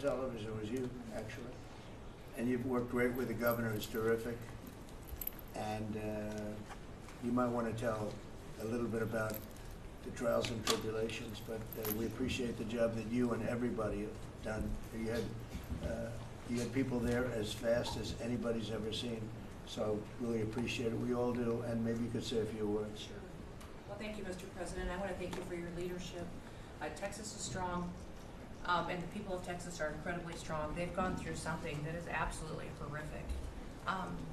tell us it was you, actually. And you've worked great with the governor. It's terrific. And you might want to tell a little bit about the trials and tribulations, but we appreciate the job that you and everybody have done. You had people there as fast as anybody's ever seen, so really appreciate it. We all do, and maybe you could say a few words. Sure. Well, thank you, Mr. President. I want to thank you for your leadership. Texas is strong, and the people of Texas are incredibly strong. They've gone through something that is absolutely horrific,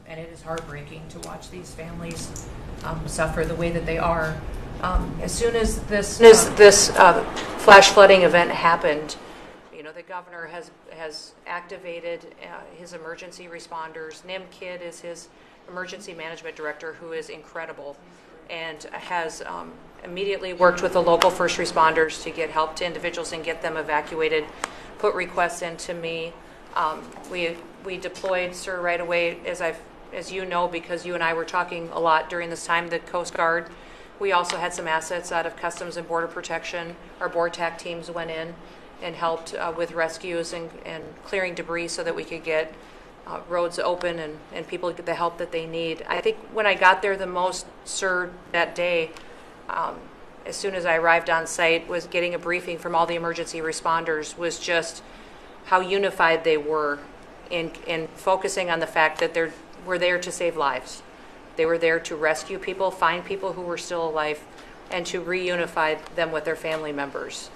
and it is heartbreaking to watch these families suffer the way that they are. As soon as this flash flooding event happened, you know, the governor has activated his emergency responders. Nim Kidd is his emergency management director, who is incredible, and has immediately worked with the local first responders to get help to individuals and get them evacuated, put requests into me. We deployed, sir, right away, as you know, because you and I were talking a lot during this time, the Coast Guard. We also had some assets out of Customs and Border Protection. Our BORTAC teams went in and helped with rescues and clearing debris so that we could get roads open and people get the help that they need. I think when I got there the most, sir, that day, as soon as I arrived on site, was getting a briefing from all the emergency responders, was just how unified they were in focusing on the fact that we're there to save lives. They were there to rescue people, find people who were still alive, and to reunify them with their family members.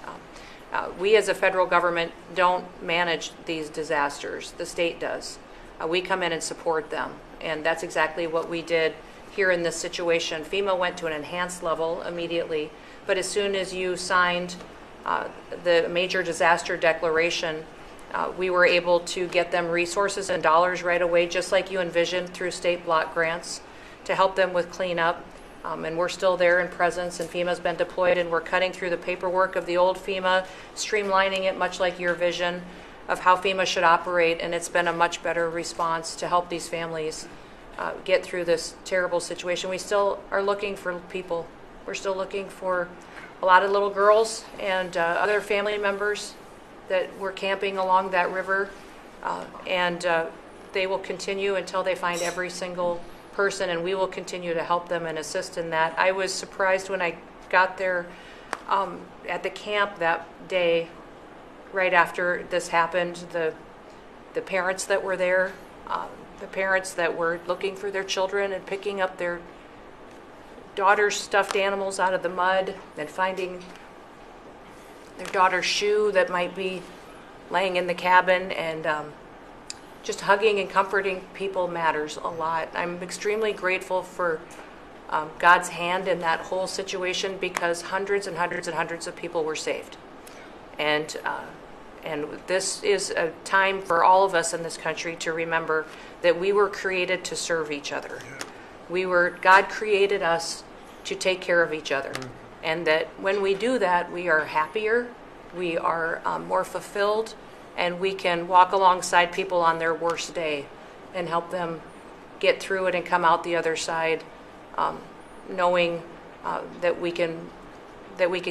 We as a federal government don't manage these disasters. The state does. We come in and support them, and that's exactly what we did here in this situation. FEMA went to an enhanced level immediately, but as soon as you signed the major disaster declaration, we were able to get them resources and dollars right away, just like you envisioned, through state block grants to help them with cleanup. And we're still there in presence, and FEMA's been deployed, and we're cutting through the paperwork of the old FEMA, streamlining it much like your vision of how FEMA should operate, and it's been a much better response to help these families get through this terrible situation. We still are looking for people. We're still looking for a lot of little girls and other family members that were camping along that river, and they will continue until they find every single person, and we will continue to help them and assist in that. I was surprised when I got there at the camp that day, right after this happened, the parents that were there, the parents that were looking for their children and picking up their daughter's stuffed animals out of the mud and finding their daughter's shoe that might be laying in the cabin, and just hugging and comforting people matters a lot. I'm extremely grateful for God's hand in that whole situation, because hundreds and hundreds and hundreds of people were saved. And this is a time for all of us in this country to remember that we were created to serve each other. God created us to take care of each other. And that when we do that, we are happier, we are more fulfilled, and we can walk alongside people on their worst day and help them get through it and come out the other side, knowing that we can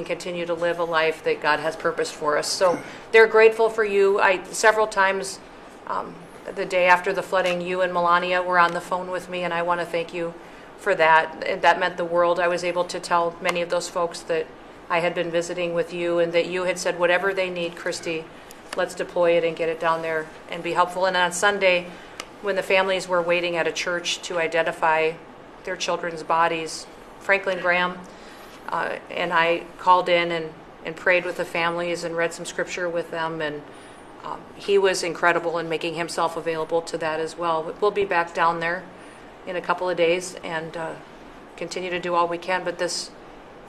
continue to live a life that God has purpose for us. So they're grateful for you. Several times the day after the flooding, you and Melania were on the phone with me, and I want to thank you for that. That meant the world. I was able to tell many of those folks that I had been visiting with you, and that you had said, whatever they need, Christy, let's deploy it and get it down there and be helpful. And on Sunday, when the families were waiting at a church to identify their children's bodies, Franklin Graham and I called in and prayed with the families and read some scripture with them, and he was incredible in making himself available to that as well. We'll be back down there in a couple of days and continue to do all we can, but this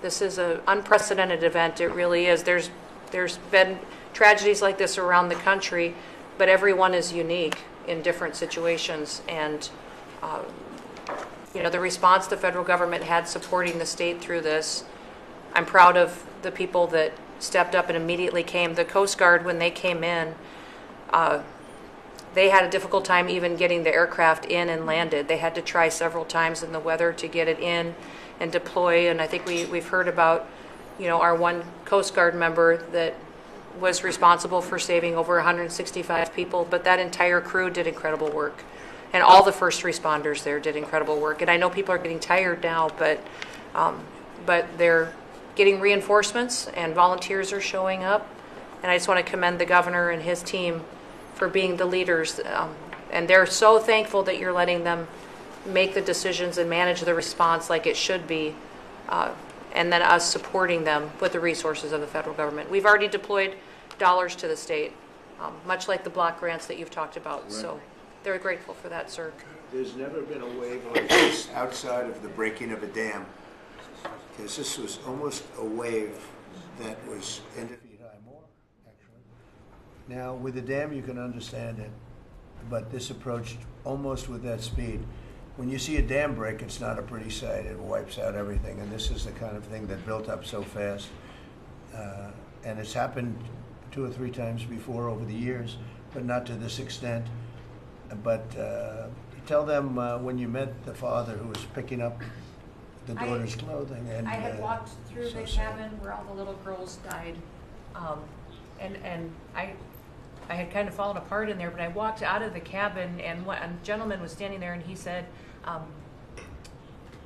is an unprecedented event. It really is. There's been tragedies like this around the country, but everyone is unique in different situations, and the response the federal government had supporting the state through this, I'm proud of the people that stepped up and immediately came. The Coast Guard, when they came in, they had a difficult time even getting the aircraft in and landed. They had to try several times in the weather to get it in and deploy. And I think we've heard about, our one Coast Guard member that was responsible for saving over 165 people, but that entire crew did incredible work. And all the first responders there did incredible work. And I know people are getting tired now, but they're getting reinforcements and volunteers are showing up. And I just want to commend the governor and his team for being the leaders. And they're so thankful that you're letting them make the decisions and manage the response like it should be. And then us supporting them with the resources of the federal government. We've already deployed dollars to the state, much like the block grants that you've talked about. Right. So they're grateful for that, sir. There's never been a wave like this outside of the breaking of a dam, because this was almost a wave that was ended feet high more, actually. Now, with the dam, you can understand it, but this approached almost with that speed. When you see a dam break, it's not a pretty sight. It wipes out everything, and this is the kind of thing that built up so fast. And it's happened 2 or 3 times before over the years, but not to this extent. But tell them when you met the father who was picking up the daughter's clothing. And I had walked through the cabin where all the little girls died, and I had kind of fallen apart in there, but I walked out of the cabin, and a gentleman was standing there, and he said,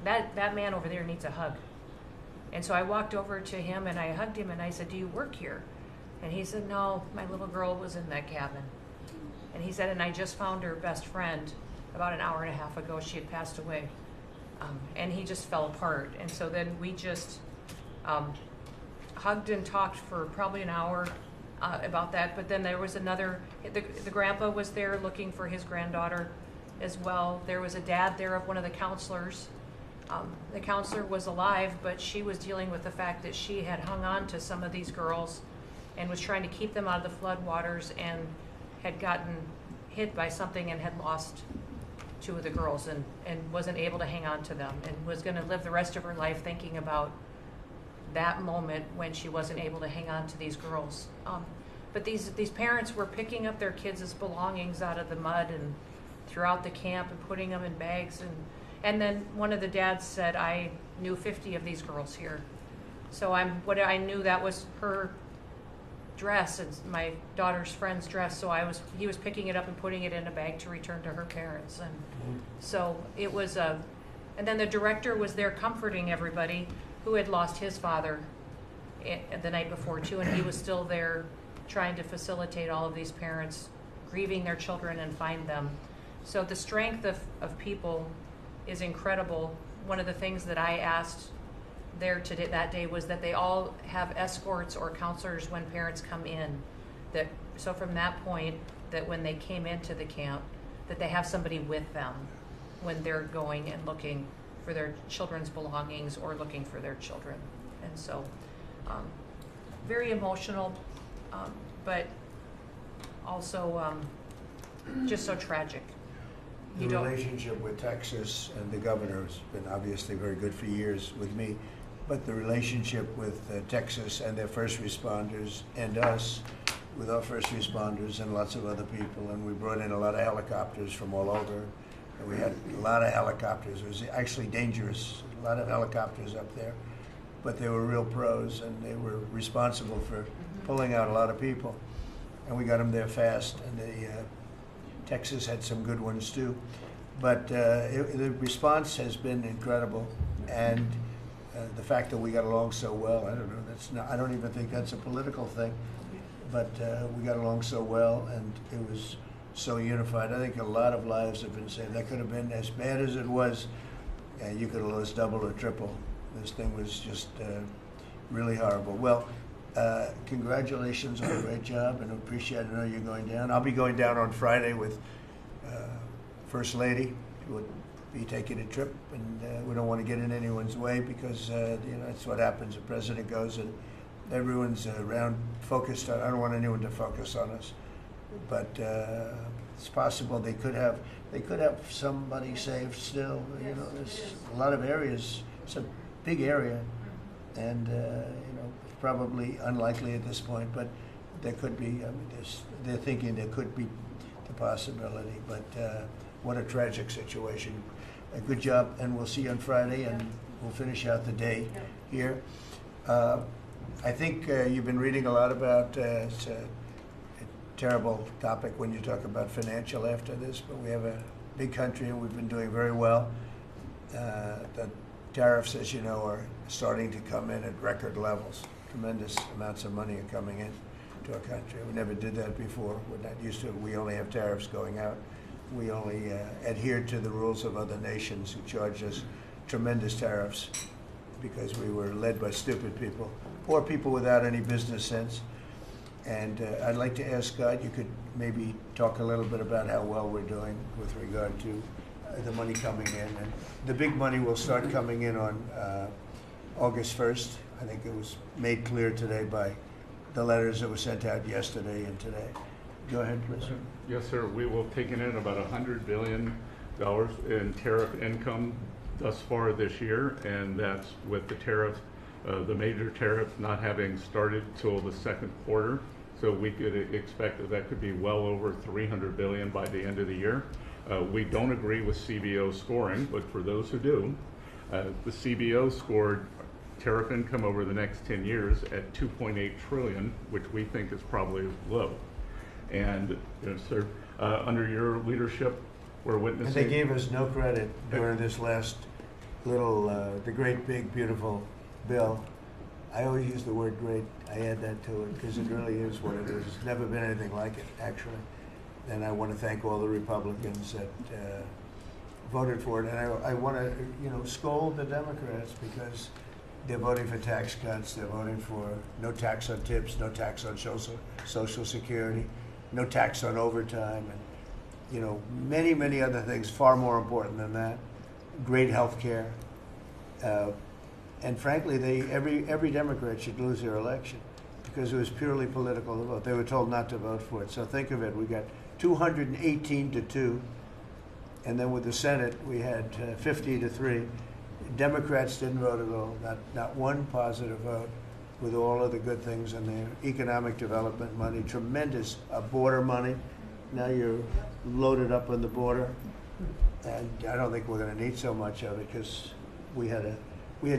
that man over there needs a hug. And so I walked over to him, and I hugged him, and I said, do you work here? And he said, no, my little girl was in that cabin. And he said, and I just found her best friend about an hour and a half ago. She had passed away. And he just fell apart. And so then we just hugged and talked for probably an hour about that. But then there was another, the grandpa was there looking for his granddaughter as well. There was a dad there of one of the counselors. The counselor was alive, but she was dealing with the fact that she had hung on to some of these girls and was trying to keep them out of the floodwaters, and had gotten hit by something and had lost 2 of the girls, and wasn't able to hang on to them, and was going to live the rest of her life thinking about that moment when she wasn't able to hang on to these girls. But these parents were picking up their kids' belongings out of the mud and throughout the camp and putting them in bags. And then one of the dads said, I knew 50 of these girls here. So I knew that was her dress and my daughter's friend's dress. So he was picking it up and putting it in a bag to return to her parents. And so it was and then the director was there comforting everybody who had lost his father the night before too, and he was still there trying to facilitate all of these parents grieving their children and find them. So the strength of people is incredible. One of the things that I asked there that day was that they all have escorts or counselors when parents come in. So from that point, that when they came into the camp, that they have somebody with them when they're going and looking for their children's belongings or looking for their children. And so very emotional, but also just so tragic. The relationship with Texas and the governor has been obviously very good for years with me, but the relationship with Texas and their first responders and us with our first responders and lots of other people, and we brought in a lot of helicopters from all over. And we had a lot of helicopters. It was actually dangerous, a lot of helicopters up there, but they were real pros, and they were responsible for pulling out a lot of people. And we got them there fast, and Texas had some good ones too. But the response has been incredible, and the fact that we got along so well, I don't know, I don't even think that's a political thing, but we got along so well, and it was so unified. I think a lot of lives have been saved. That could have been as bad as it was, and you could have lost double or triple. This thing was just really horrible. Well, congratulations on a great job, and appreciate it. I know you're going down. I'll be going down on Friday with First Lady, who would be taking a trip, and we don't want to get in anyone's way because that's what happens. The president goes and everyone's around focused on. I don't want anyone to focus on us, but it's possible they could have somebody saved still. Yes, There's a lot of areas. It's a big area, and probably unlikely at this point, but there could be. They're thinking there could be the possibility, but what a tragic situation. A good job, and we'll see you on Friday, and we'll finish out the day here. I think you've been reading a lot about, it's a terrible topic when you talk about financial after this, but we have a big country and we've been doing very well. The tariffs, as you know, are starting to come in at record levels. Tremendous amounts of money are coming in to our country. We never did that before. We're not used to it. We only have tariffs going out. We only adhere to the rules of other nations who charge us tremendous tariffs because we were led by stupid people or people without any business sense. And I'd like to ask Scott, you could maybe talk a little bit about how well we're doing with regard to the money coming in. And the big money will start coming in on August 1st. I think it was made clear today by the letters that were sent out yesterday and today. Go ahead, please. Yes, sir. We will have taken in about $100 billion in tariff income thus far this year, and that's with the tariffs, the major tariffs not having started till the second quarter. So we could expect that that could be well over $300 billion by the end of the year. We don't agree with CBO scoring, but for those who do, the CBO scored tariff income over the next 10 years at $2.8 trillion, which we think is probably low. And sir, under your leadership, we're witnessing. And they gave us no credit during this last little, the great, big, beautiful bill. I always use the word great. I add that to it because it really is what it is. It's never been anything like it, actually. And I want to thank all the Republicans that voted for it. And I want to, scold the Democrats because they're voting for tax cuts. They're voting for no tax on tips, no tax on Social Security, no tax on overtime, and many, many other things far more important than that. Great health care. And frankly, every Democrat should lose their election because it was purely political to vote. They were told not to vote for it. So think of it. We got 218-2, and then with the Senate, we had 50-3. Democrats didn't vote at all, not one positive vote, with all of the good things in there. Economic development money, tremendous border money. Now you're loaded up on the border, and I don't think we're going to need so much of it because we had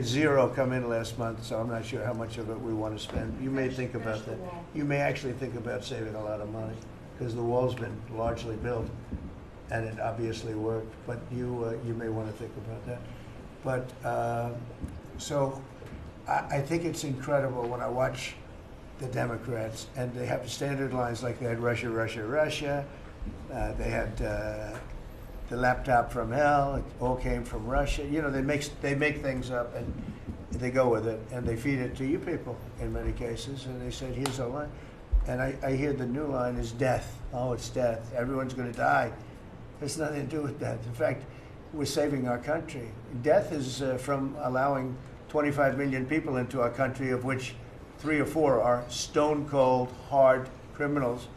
zero come in last month, so I'm not sure how much of it we want to spend. You may think about that. You may actually think about saving a lot of money because the wall's been largely built, and it obviously worked. But you may want to think about that. But so I think it's incredible when I watch the Democrats, and they have standard lines like they had Russia, Russia, Russia. They had the laptop from hell. It all came from Russia. They make things up and they go with it, and they feed it to you people in many cases. And they said, "Here's our line," and I hear the new line is death. Oh, it's death. Everyone's going to die. There's nothing to do with that. In fact, we're saving our country. Death is from allowing 25 million people into our country, of which 3 or 4 are stone cold, hard criminals.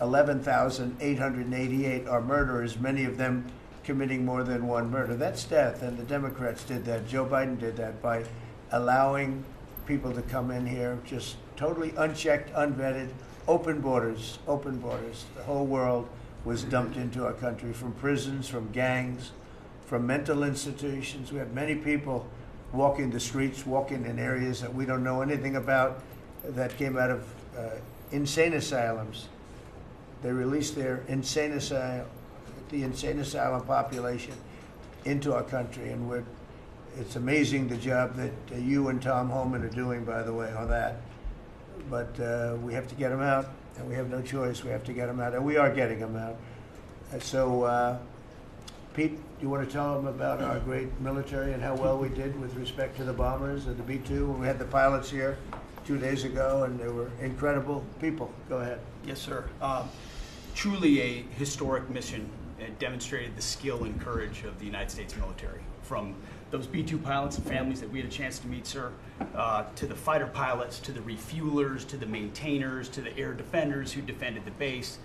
11,888 are murderers, many of them committing more than one murder. That's death, and the Democrats did that. Joe Biden did that by allowing people to come in here just totally unchecked, unvetted, open borders, open borders. The whole world was dumped into our country from prisons, from gangs, from mental institutions. We have many people walking the streets, walking in areas that we don't know anything about, that came out of insane asylums. They released the insane asylum population into our country, and it's amazing the job that you and Tom Homan are doing, by the way, on that. But we have to get them out, and we have no choice. We have to get them out, and we are getting them out. So, Pete, you want to tell them about our great military and how well we did with respect to the bombers and the B-2? We had the pilots here 2 days ago, and they were incredible people. Go ahead. Yes, sir. Truly a historic mission. It demonstrated the skill and courage of the United States military. From those B-2 pilots and families that we had a chance to meet, sir, to the fighter pilots, to the refuelers, to the maintainers, to the air defenders who defended the base.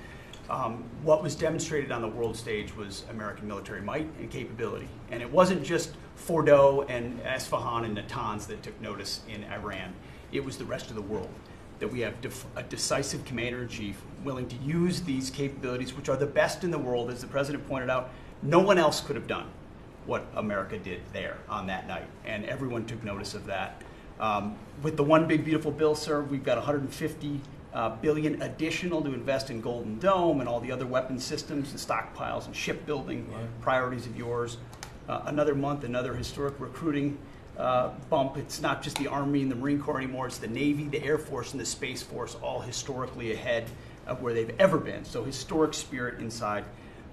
What was demonstrated on the world stage was American military might and capability. And it wasn't just Fordo and Esfahan and Natanz that took notice in Iran. It was the rest of the world. That we have a decisive commander-in-chief willing to use these capabilities, which are the best in the world. As the president pointed out, no one else could have done what America did there on that night, and everyone took notice of that. With the One Big Beautiful Bill, sir, we've got $150 billion additional to invest in Golden Dome and all the other weapon systems and stockpiles and shipbuilding priorities of yours. Another month, another historic recruiting bump. It's not just the Army and the Marine Corps anymore. It's the Navy, the Air Force, and the Space Force, all historically ahead of where they've ever been. So historic spirit inside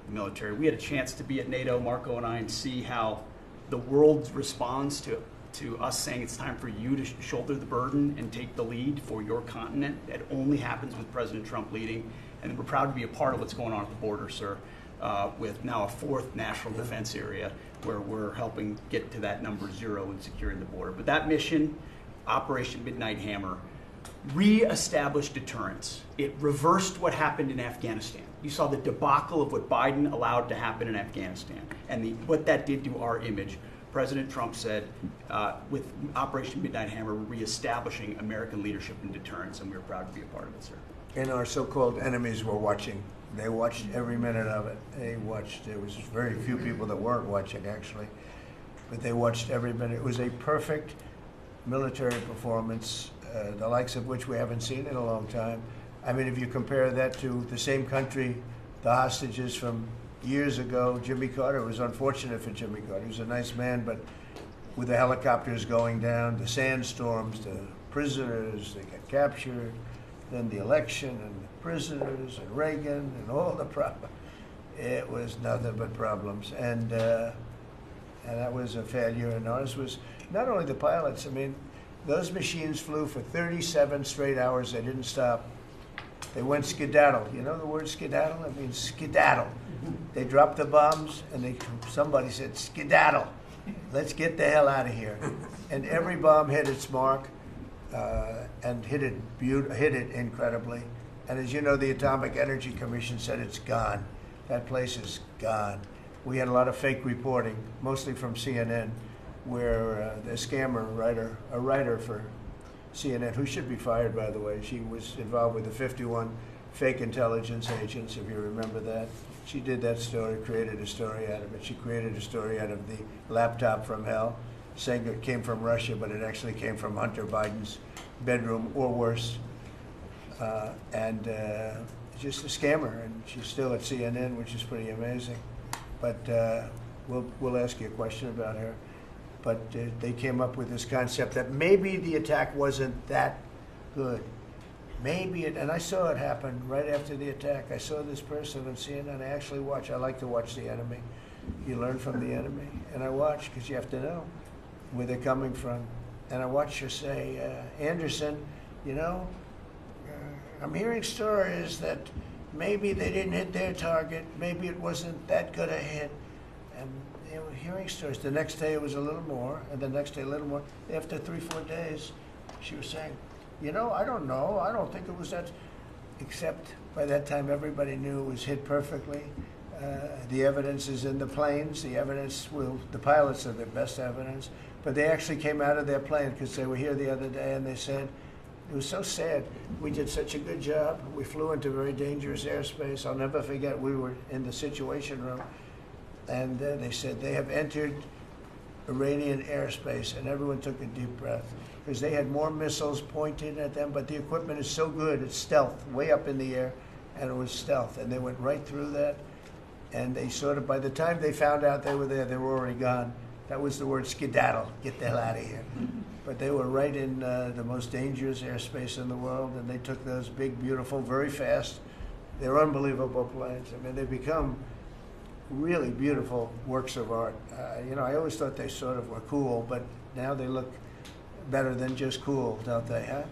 the military. We had a chance to be at NATO, Marco and I, and see how the world responds to us saying it's time for you to shoulder the burden and take the lead for your continent. That only happens with President Trump leading. And we're proud to be a part of what's going on at the border, sir, with now a fourth national defense area where we're helping get to that number 0 and securing the border. But that mission, Operation Midnight Hammer, re-established deterrence. It reversed what happened in Afghanistan. You saw the debacle of what Biden allowed to happen in Afghanistan and what that did to our image. President Trump said, with Operation Midnight Hammer, we're reestablishing American leadership and deterrence, and we're proud to be a part of it, sir. And our so-called enemies were watching. They watched every minute of it. They watched. There was very few people that weren't watching, actually, but they watched every minute. It was a perfect military performance, the likes of which we haven't seen in a long time. I mean, if you compare that to the same country, the hostages from years ago, Jimmy Carter, it was unfortunate for Jimmy Carter. He was a nice man, but with the helicopters going down, the sandstorms, the prisoners, they got captured, then the election and the prisoners and Reagan and all the problems. It was nothing but problems. And that was a failure. And ours was not only the pilots. I mean, those machines flew for 37 straight hours. They didn't stop. They went skedaddle. You know the word skedaddle? It means skedaddle. They dropped the bombs, and somebody said, skedaddle. Let's get the hell out of here. And every bomb hit its mark and hit it incredibly. And as you know, the Atomic Energy Commission said it's gone. That place is gone. We had a lot of fake reporting, mostly from CNN, where the scammer writer, a writer for CNN, who should be fired, by the way, she was involved with the 51 fake intelligence agents, if you remember that. She did that story, created a story out of it. She created a story out of the laptop from hell, saying it came from Russia, but it actually came from Hunter Biden's bedroom, or worse. Just a scammer, and she's still at CNN, which is pretty amazing. But we'll ask you a question about her. But they came up with this concept that maybe the attack wasn't that good. Maybe it, and I saw it happen right after the attack. I saw this person on CNN. I like to watch the enemy. You learn from the enemy. And I watch, because you have to know where they're coming from. And I watched her say, Anderson, you know, I'm hearing stories that maybe they didn't hit their target. Maybe it wasn't that good a hit. And they were hearing stories. The next day it was a little more, and the next day a little more. After 3-4 days, she was saying, you know, I don't know. I don't think it was that. Except by that time, everybody knew it was hit perfectly. The evidence is in the planes. The evidence the pilots are the best evidence. But they actually came out of their plane, because they were here the other day, and they said, it was so sad. We did such a good job. We flew into very dangerous airspace. I'll never forget, we were in the Situation Room, and they said they have entered Iranian airspace, and everyone took a deep breath, because they had more missiles pointed at them, but the equipment is so good, it's stealth, way up in the air, and it was stealth, and they went right through that, and they sort of, by the time they found out they were there, they were already gone. That was the word skedaddle, get the hell out of here. But they were right in the most dangerous airspace in the world, and they took those big, beautiful, very fast, they're unbelievable planes. I mean, they become really beautiful works of art. You know, I always thought they sort of were cool, but now they look better than just cool, don't they, huh?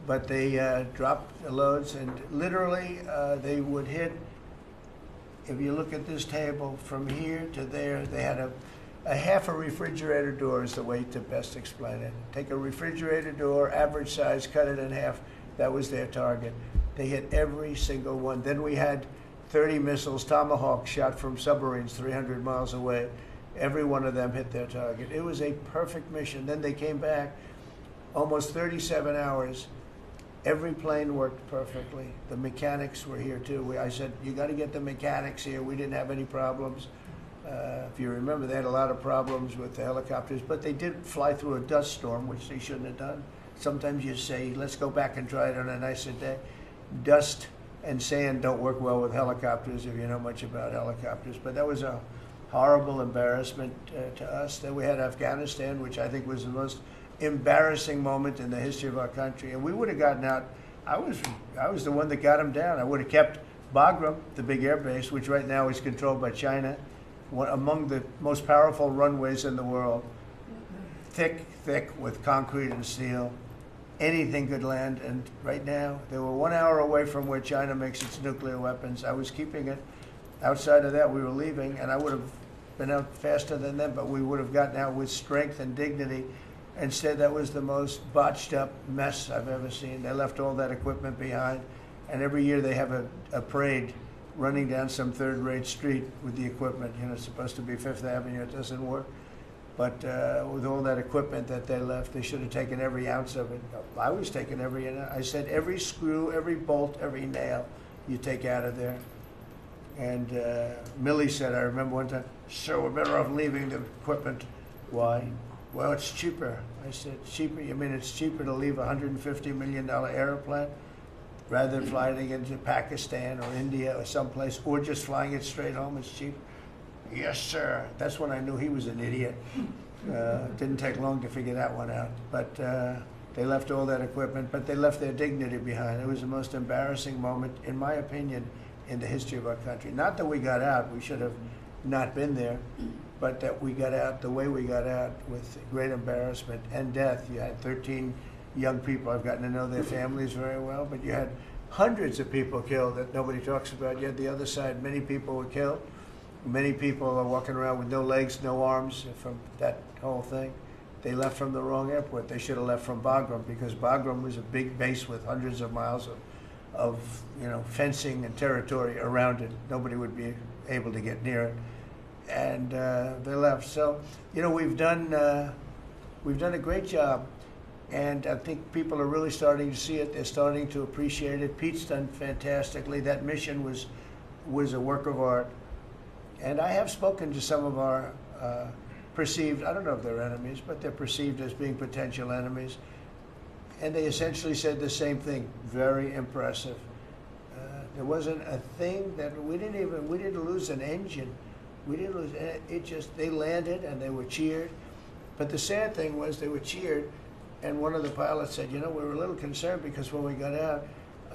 But they dropped the loads, and literally they would hit, if you look at this table, from here to there, they had a half a refrigerator door is the way to best explain it. Take a refrigerator door, average size, cut it in half. That was their target. They hit every single one. Then we had 30 missiles, Tomahawk, shot from submarines 300 miles away. Every one of them hit their target. It was a perfect mission. Then they came back, almost 37 hours. Every plane worked perfectly. The mechanics were here too. I said, you got to get the mechanics here. We didn't have any problems. If you remember, they had a lot of problems with the helicopters, but they did fly through a dust storm, which they shouldn't have done. Sometimes you say, let's go back and try it on a nicer day. Dust and sand don't work well with helicopters if you know much about helicopters, but that was a horrible embarrassment to us. Then we had Afghanistan, which I think was the most embarrassing moment in the history of our country, and we would have gotten out. I was the one that got them down. I would have kept Bagram, the big air base, which right now is controlled by China, one among the most powerful runways in the world, thick with concrete and steel. Anything could land, and right now they were 1 hour away from where China makes its nuclear weapons. I was keeping it. Outside of that, we were leaving, and I would have been out faster than them, but we would have gotten out with strength and dignity. Instead, that was the most botched up mess I've ever seen. They left all that equipment behind, and every year they have a parade running down some third-rate street with the equipment. You know, it's supposed to be Fifth Avenue. It doesn't work. But with all that equipment that they left, they should have taken every ounce of it. I was taking every ounce. I said every screw, every bolt, every nail you take out of there. And Millie said, I remember one time, sir, we're better off leaving the equipment. Why? Well, it's cheaper. I said, cheaper? You mean it's cheaper to leave a $150 million airplane rather than flying it into Pakistan or India or someplace, or just flying it straight home? It's cheaper. Yes, sir. That's when I knew he was an idiot. Didn't take long to figure that one out. But they left all that equipment, but they left their dignity behind. It was the most embarrassing moment, in my opinion, in the history of our country. Not that we got out. We should have not been there, but that we got out the way we got out, with great embarrassment and death. You had 13 young people. I've gotten to know their families very well, but you had hundreds of people killed that nobody talks about. You had the other side. Many people were killed. Many people are walking around with no legs, no arms from that whole thing. They left from the wrong airport. They should have left from Bagram, because Bagram was a big base with hundreds of miles of fencing and territory around it. Nobody would be able to get near it, and they left. So, we've done a great job, and I think people are really starting to see it. They're starting to appreciate it. Pete's done fantastically. That mission was a work of art. And I have spoken to some of our perceived, I don't know if they're enemies, but they're perceived as being potential enemies. And they essentially said the same thing. Very impressive. There wasn't a thing that we didn't lose an engine. We didn't lose it. They landed and they were cheered. But the sad thing was they were cheered, and one of the pilots said, we were a little concerned because when we got out,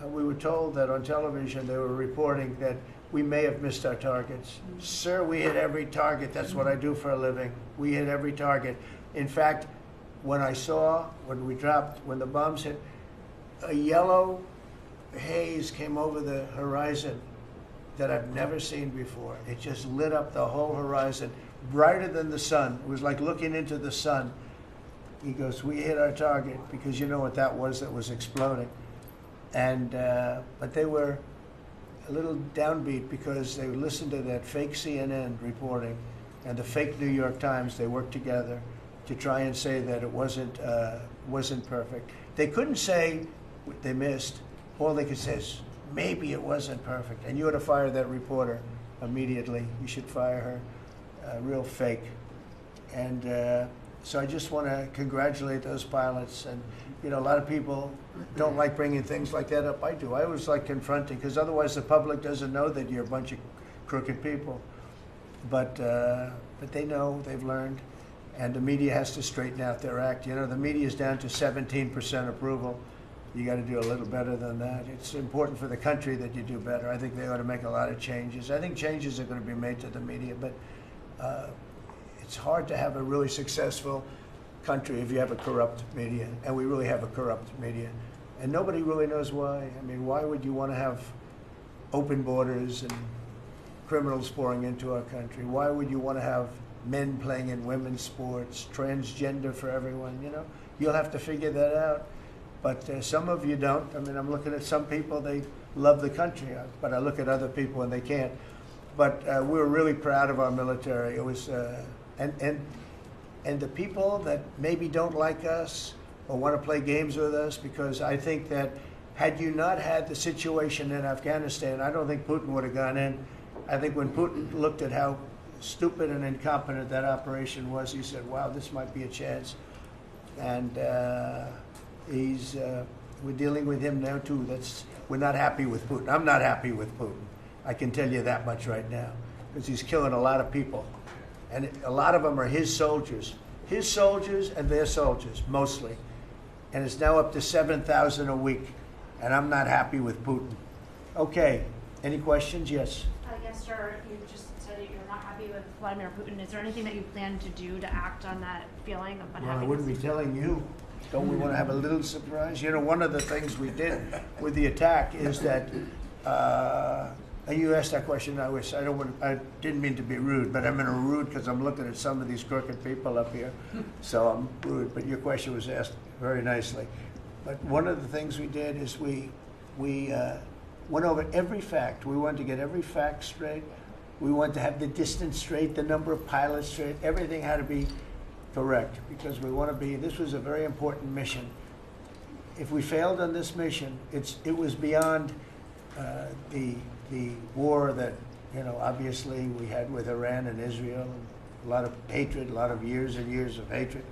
we were told that on television they were reporting that we may have missed our targets. Sir, we hit every target. That's what I do for a living. We hit every target. In fact, when the bombs hit, a yellow haze came over the horizon that I've never seen before. It just lit up the whole horizon, brighter than the sun. It was like looking into the sun. He goes, we hit our target, because you know what that was exploding. And but they were a little downbeat because they listened to that fake CNN reporting and the fake New York Times. They worked together to try and say that it wasn't perfect. They couldn't say they missed. All they could say is, maybe it wasn't perfect. And you ought to fire that reporter immediately. You should fire her. Real fake. And so I just want to congratulate those pilots. And a lot of people don't like bringing things like that up. I do. I always like confronting, because otherwise the public doesn't know that you're a bunch of crooked people. But they know, they've learned, and the media has to straighten out their act. The media is down to 17% approval. You got to do a little better than that. It's important for the country that you do better. I think they ought to make a lot of changes. I think changes are going to be made to the media, but it's hard to have a really successful country if you have a corrupt media, and we really have a corrupt media, and nobody really knows why. I mean, why would you want to have open borders and criminals pouring into our country? Why would you want to have men playing in women's sports, transgender for everyone? You'll have to figure that out. But some of you don't. I mean, I'm looking at some people, they love the country, but I look at other people and they can't. But we're really proud of our military. It was, and the people that maybe don't like us or want to play games with us, because I think that had you not had the situation in Afghanistan, I don't think Putin would have gone in. I think when Putin looked at how stupid and incompetent that operation was, he said, wow, this might be a chance. And we're dealing with him now too. We're not happy with Putin. I'm not happy with Putin. I can tell you that much right now, because he's killing a lot of people. And a lot of them are his soldiers and their soldiers, mostly. And it's now up to 7,000 a week. And I'm not happy with Putin. Okay, any questions? Yes. Yes, sir. You just said that you're not happy with Vladimir Putin. Is there anything that you plan to do to act on that feeling of unhappiness? Well, I wouldn't be telling you. Don't we want to have a little surprise? You know, one of the things we did with the attack is that, you asked that question, I didn't mean to be rude, but I'm in a rude because I'm looking at some of these crooked people up here, so I'm rude, but your question was asked very nicely. But one of the things we did is we went over every fact. We wanted to get every fact straight. We wanted to have the distance straight, the number of pilots straight. Everything had to be correct, because this was a very important mission. If we failed on this mission, it was beyond the war that, obviously we had with Iran and Israel, and a lot of hatred, a lot of years and years of hatred,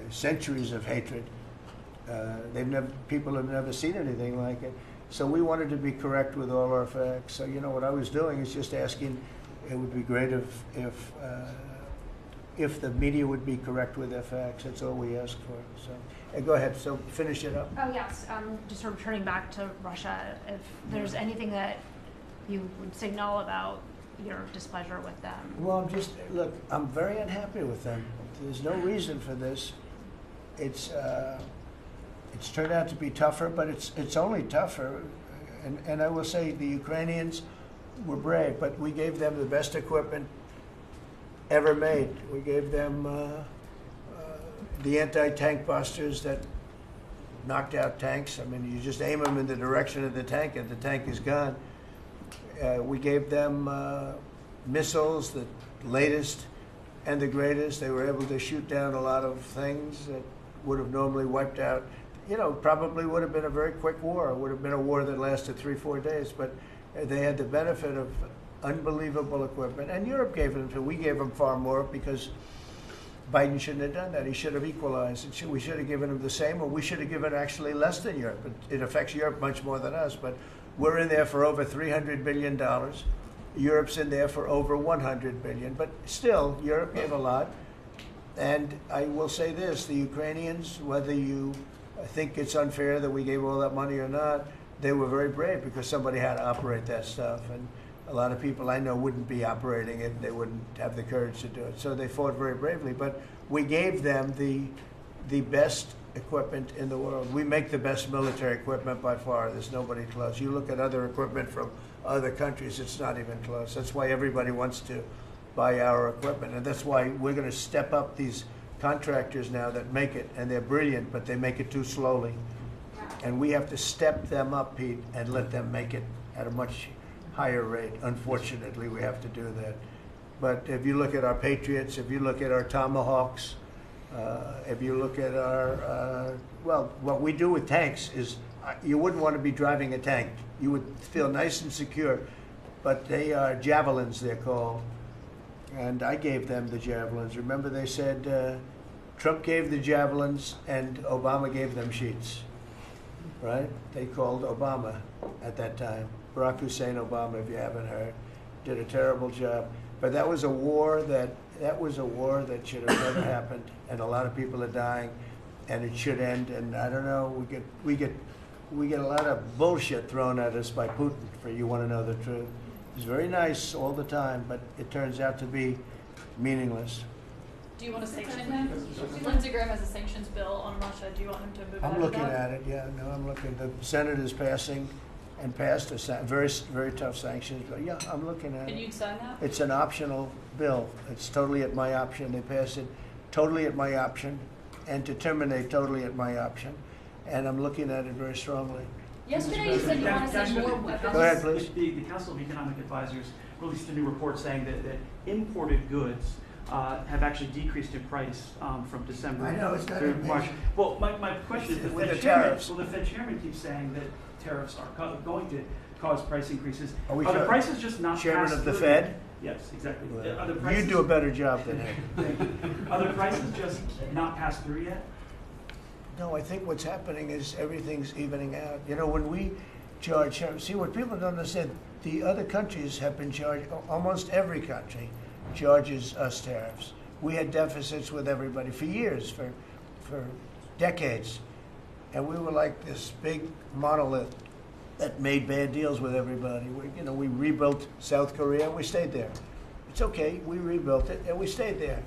centuries of hatred. People have never seen anything like it. So we wanted to be correct with all our facts. So what I was doing is just asking, it would be great if the media would be correct with their facts. That's all we ask for. So go ahead. So finish it up. Oh yes. Just sort of turning back to Russia. If there's anything that you would signal about your displeasure with them. Well, I'm very unhappy with them. There's no reason for this. It's turned out to be tougher, but it's only tougher. And I will say the Ukrainians were brave, but we gave them the best equipment ever made. We gave them the anti-tank busters that knocked out tanks. I mean, you just aim them in the direction of the tank and the tank is gone. We gave them missiles, the latest and the greatest. They were able to shoot down a lot of things that would have normally wiped out. Probably would have been a very quick war. It would have been a war that lasted 3-4 days, but they had the benefit of unbelievable equipment. And Europe gave them, we gave them far more, because Biden shouldn't have done that. He should have equalized. We should have given them the same, or we should have given actually less than Europe. It affects Europe much more than us, but we're in there for over $300 billion. Europe's in there for over $100 billion, but still, Europe gave a lot. And I will say this, the Ukrainians, whether you think it's unfair that we gave all that money or not, they were very brave, because somebody had to operate that stuff. And a lot of people I know wouldn't be operating it. They wouldn't have the courage to do it. So they fought very bravely. But we gave them the best equipment in the world. We make the best military equipment by far. There's nobody close. You look at other equipment from other countries, it's not even close. That's why everybody wants to buy our equipment. And that's why we're going to step up these contractors now that make it, and they're brilliant, but they make it too slowly. And we have to step them up, Pete, and let them make it at a much higher rate. Unfortunately, we have to do that. But if you look at our Patriots, if you look at our Tomahawks, if you look at our, what we do with tanks is, you wouldn't want to be driving a tank. You would feel nice and secure, but they are javelins, they're called. And I gave them the javelins. Remember, they said Trump gave the javelins and Obama gave them sheets, right? They called Obama at that time. Barack Hussein Obama, if you haven't heard, did a terrible job. But that was a war that should have never happened, and a lot of people are dying, and it should end. And I don't know, we get a lot of bullshit thrown at us by Putin, for you want to know the truth. He's very nice all the time, but it turns out to be meaningless. Do you want to sanction him? Lindsey Graham has a sanctions bill on Russia. Do you want him to move I'm looking at it, yeah. No, I'm looking. The Senate is passed a very, very tough sanctions bill. Yeah, I'm looking at it. And you'd sign that? It's an optional bill. It's totally at my option. They passed it totally at my option, and to terminate totally at my option. And I'm looking at it very strongly. Yesterday you said you want to send more weapons. Go ahead, please. The Council of Economic Advisors released a new report saying that imported goods have actually decreased in price from December through March. Well, my question is, with the tariffs. Well, the Fed chairman keeps saying that tariffs are going to cause price increases. Are we Are the sure- prices just not Chairman passed of the through? Fed? Yes, exactly. Well, Are the you prices, do a better job than him. Are the prices just not passed through yet? No, I think what's happening is everything's evening out. You know, when we charge, see, what people don't understand, the other countries have been charged, almost every country charges us tariffs. We had deficits with everybody for years, for decades. And we were like this big monolith that made bad deals with everybody. We rebuilt South Korea and we stayed there. It's okay, we rebuilt it and we stayed there.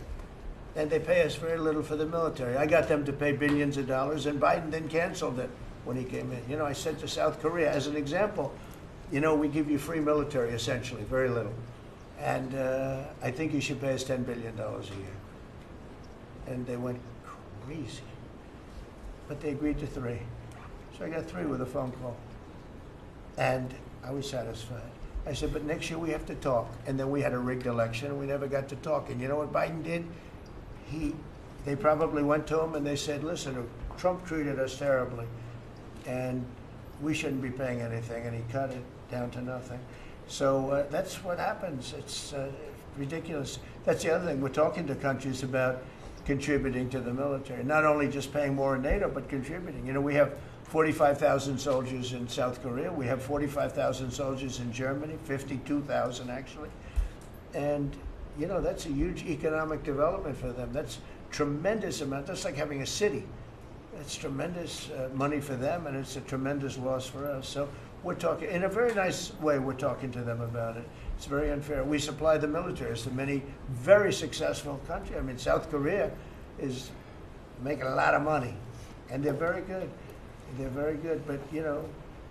And they pay us very little for the military. I got them to pay billions of dollars, and Biden then canceled it when he came in. I said to South Korea, as an example, we give you free military, essentially, very little. And I think you should pay us $10 billion a year. And they went crazy. But they agreed to 3. So I got 3 with a phone call. And I was satisfied. I said, but next year we have to talk. And then we had a rigged election, and we never got to talk. And you know what Biden did? They probably went to him and they said, listen, Trump treated us terribly, and we shouldn't be paying anything, and he cut it down to nothing. So that's what happens. It's ridiculous. That's the other thing. We're talking to countries about contributing to the military, not only just paying more in NATO, but contributing. We have 45,000 soldiers in South Korea. We have 45,000 soldiers in Germany, 52,000 actually. And that's a huge economic development for them. That's tremendous amount. That's like having a city. That's tremendous money for them, and it's a tremendous loss for us. So we're talking, in a very nice way, we're talking to them about it. It's very unfair. We supply the militaries to many very successful countries. I mean, South Korea is making a lot of money, and they're very good. They're very good, but,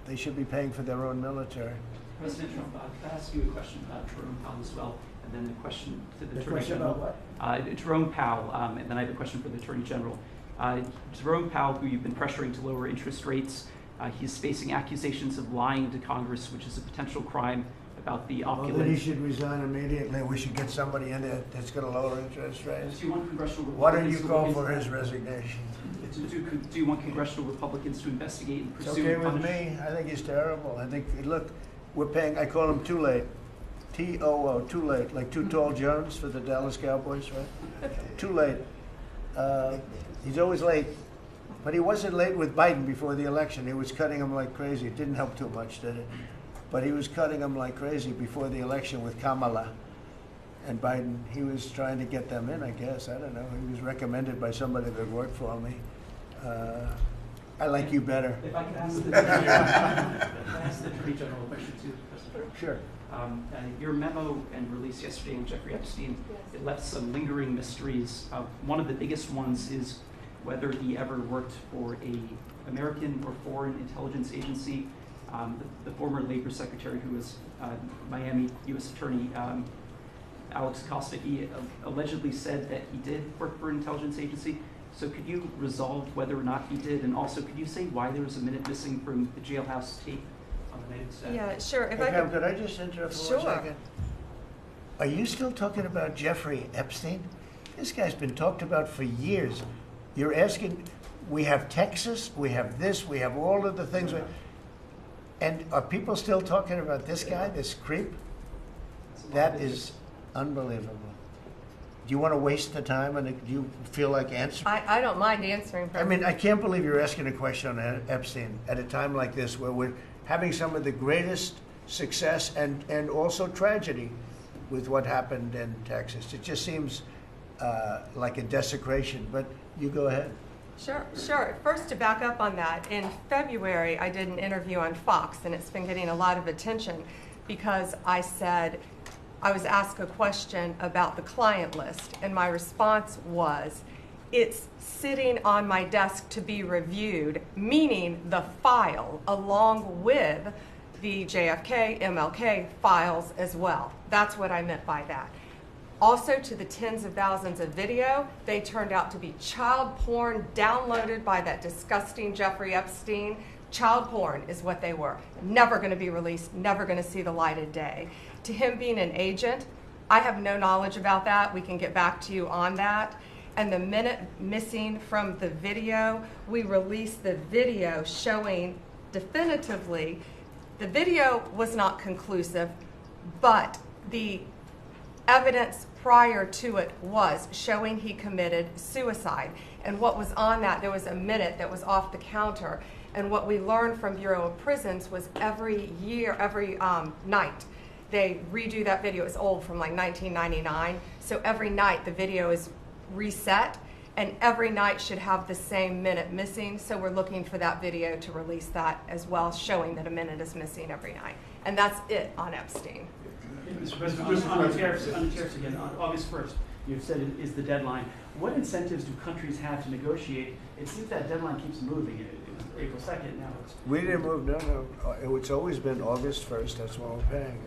they should be paying for their own military. President Trump, could I ask you a question about Jerome Powell as well? And then the question to the Attorney question General. about what? Jerome Powell, and then I have a question for the Attorney General. Jerome Powell, who you've been pressuring to lower interest rates, he's facing accusations of lying to Congress, which is a potential crime about the opulent. Well, then he should resign immediately. We should get somebody in there that's going to lower interest rates. Do you want congressional Why don't Republicans you to call look for into his resignation? Do you want congressional Republicans to investigate and It's pursue okay and with punish? me. I think he's terrible. I think, look, we're paying, I call him Too Late. T-O-O, Too Late, like Too Tall Jones for the Dallas Cowboys, right? Too late. He's always late. But he wasn't late with Biden before the election. He was cutting him like crazy. It didn't help too much, did it? But he was cutting him like crazy before the election with Kamala and Biden. He was trying to get them in, I guess. I don't know. He was recommended by somebody that worked for me. I like you better. If I could ask the Attorney General a question too, President. Sure. Your memo and release yesterday on Jeffrey Epstein, it left some lingering mysteries. One of the biggest ones is whether he ever worked for a American or foreign intelligence agency. The former Labor Secretary, who was Miami U.S. Attorney Alex Acosta, he allegedly said that he did work for an intelligence agency. So could you resolve whether or not he did? And also, could you say why there was a minute missing from the jailhouse tape on the night of Saturday? Yeah, sure. If Hey, I Pam, could, could I just interrupt for Sure. 1 second? Are you still talking about Jeffrey Epstein? This guy's been talked about for years. You're asking, we have Texas, we have this, we have all of the things. And are people still talking about this guy, this creep? That is unbelievable. Do you want to waste the time, and do you feel like answering? I don't mind answering. I mean, I can't believe you're asking a question on Epstein at a time like this, where we're having some of the greatest success and also tragedy with what happened in Texas. It just seems like a desecration, but you go ahead. Sure. First, to back up on that, in February, I did an interview on Fox, and it's been getting a lot of attention because I said, I was asked a question about the client list, and my response was, it's sitting on my desk to be reviewed, meaning the file along with the JFK, MLK files as well. That's what I meant by that. Also, to the tens of thousands of video, they turned out to be child porn downloaded by that disgusting Jeffrey Epstein. Child porn is what they were. Never going to be released, never going to see the light of day. To him being an agent, I have no knowledge about that. We can get back to you on that. And the minute missing from the video, we released the video showing definitively The video was not conclusive, but the evidence prior to it was showing he committed suicide. And what was on that, there was a minute that was off the counter. And what we learned from Bureau of Prisons was every night, they redo that video. It's old, from like 1999. So every night the video is reset, and every night should have the same minute missing. So we're looking for that video to release that as well, showing that a minute is missing every night. And that's it on Epstein. Mr. President, on the tariffs again, on August 1st, you've said it is the deadline. What incentives do countries have to negotiate? It seems that deadline keeps moving. It was April 2nd, now it's... We didn't move, no. It's always been August 1st, that's when we're paying.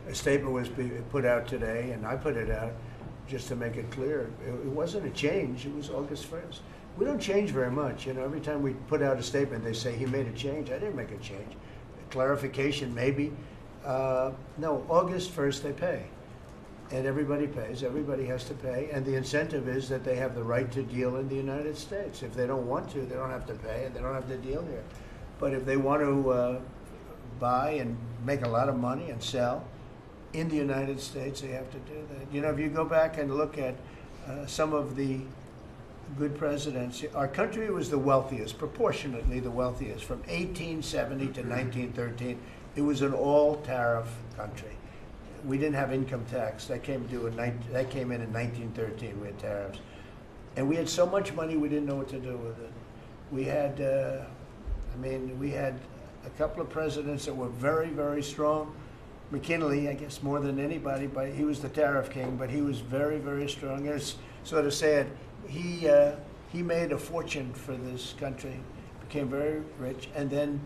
A statement was put out today, and I put it out just to make it clear. It wasn't a change, it was August 1st. We don't change very much. You know, every time we put out a statement, they say he made a change. I didn't make a change. A clarification, maybe. No, August 1st they pay. And everybody pays, everybody has to pay, and the incentive is that they have the right to deal in the United States. If they don't want to, they don't have to pay, and they don't have to deal here. But if they want to buy and make a lot of money and sell in the United States, they have to do that. You know, if you go back and look at some of the good presidents, our country was the wealthiest, proportionately the wealthiest, from 1870 to 1913. It was an all-tariff country. We didn't have income tax. That came in in 1913. We had tariffs. And we had so much money we didn't know what to do with it. We had, we had a couple of presidents that were very, very strong. McKinley, I guess more than anybody, but he was the tariff king, but he was very, very strong. It's sort of sad. He made a fortune for this country, became very rich, and then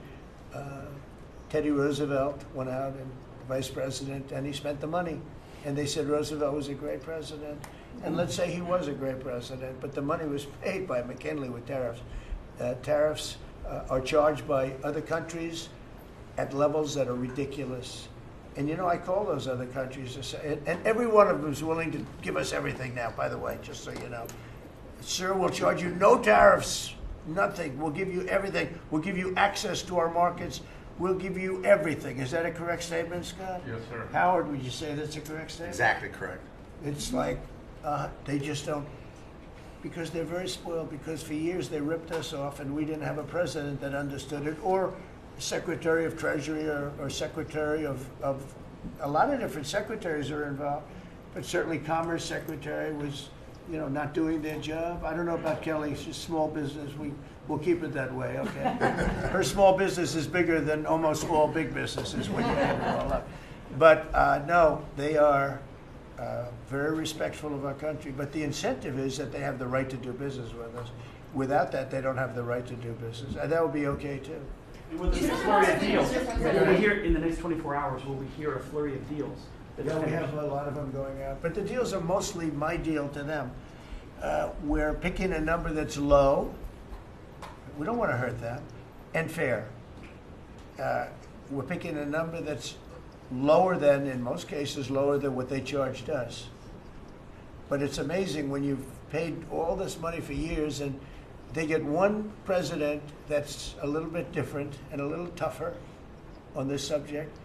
Teddy Roosevelt went out and vice president, and he spent the money. And they said Roosevelt was a great president. And let's say he was a great president, but the money was paid by McKinley with tariffs. Tariffs are charged by other countries at levels that are ridiculous. And you know, I call those other countries to say, and every one of them is willing to give us everything now, by the way, just so you know. Sir, we'll charge you no tariffs, nothing. We'll give you everything. We'll give you access to our markets. We'll give you everything. Is that a correct statement, Scott? Yes, sir. Howard, would you say that's a correct statement? Exactly correct. It's like they just don't, because they're very spoiled, because for years they ripped us off and we didn't have a president that understood it, or Secretary of Treasury or Secretary of a lot of different secretaries are involved, but certainly Commerce Secretary was, you know, not doing their job. I don't know about Kelly, she's small business. We'll keep it that way, okay? Her small business is bigger than almost all big businesses when you add it all up. But no, they are very respectful of our country. But the incentive is that they have the right to do business with us. Without that, they don't have the right to do business. And that would be okay, too. And with this flurry of deals, will we hear, in the next 24 hours, will we hear a flurry of deals? Yeah, we have a lot of them going out. But the deals are mostly my deal to them. We're picking a number that's low. We don't want to hurt them, and fair. We're picking a number that's lower than, in most cases, lower than what they charged us. But it's amazing when you've paid all this money for years and they get one president that's a little bit different and a little tougher on this subject,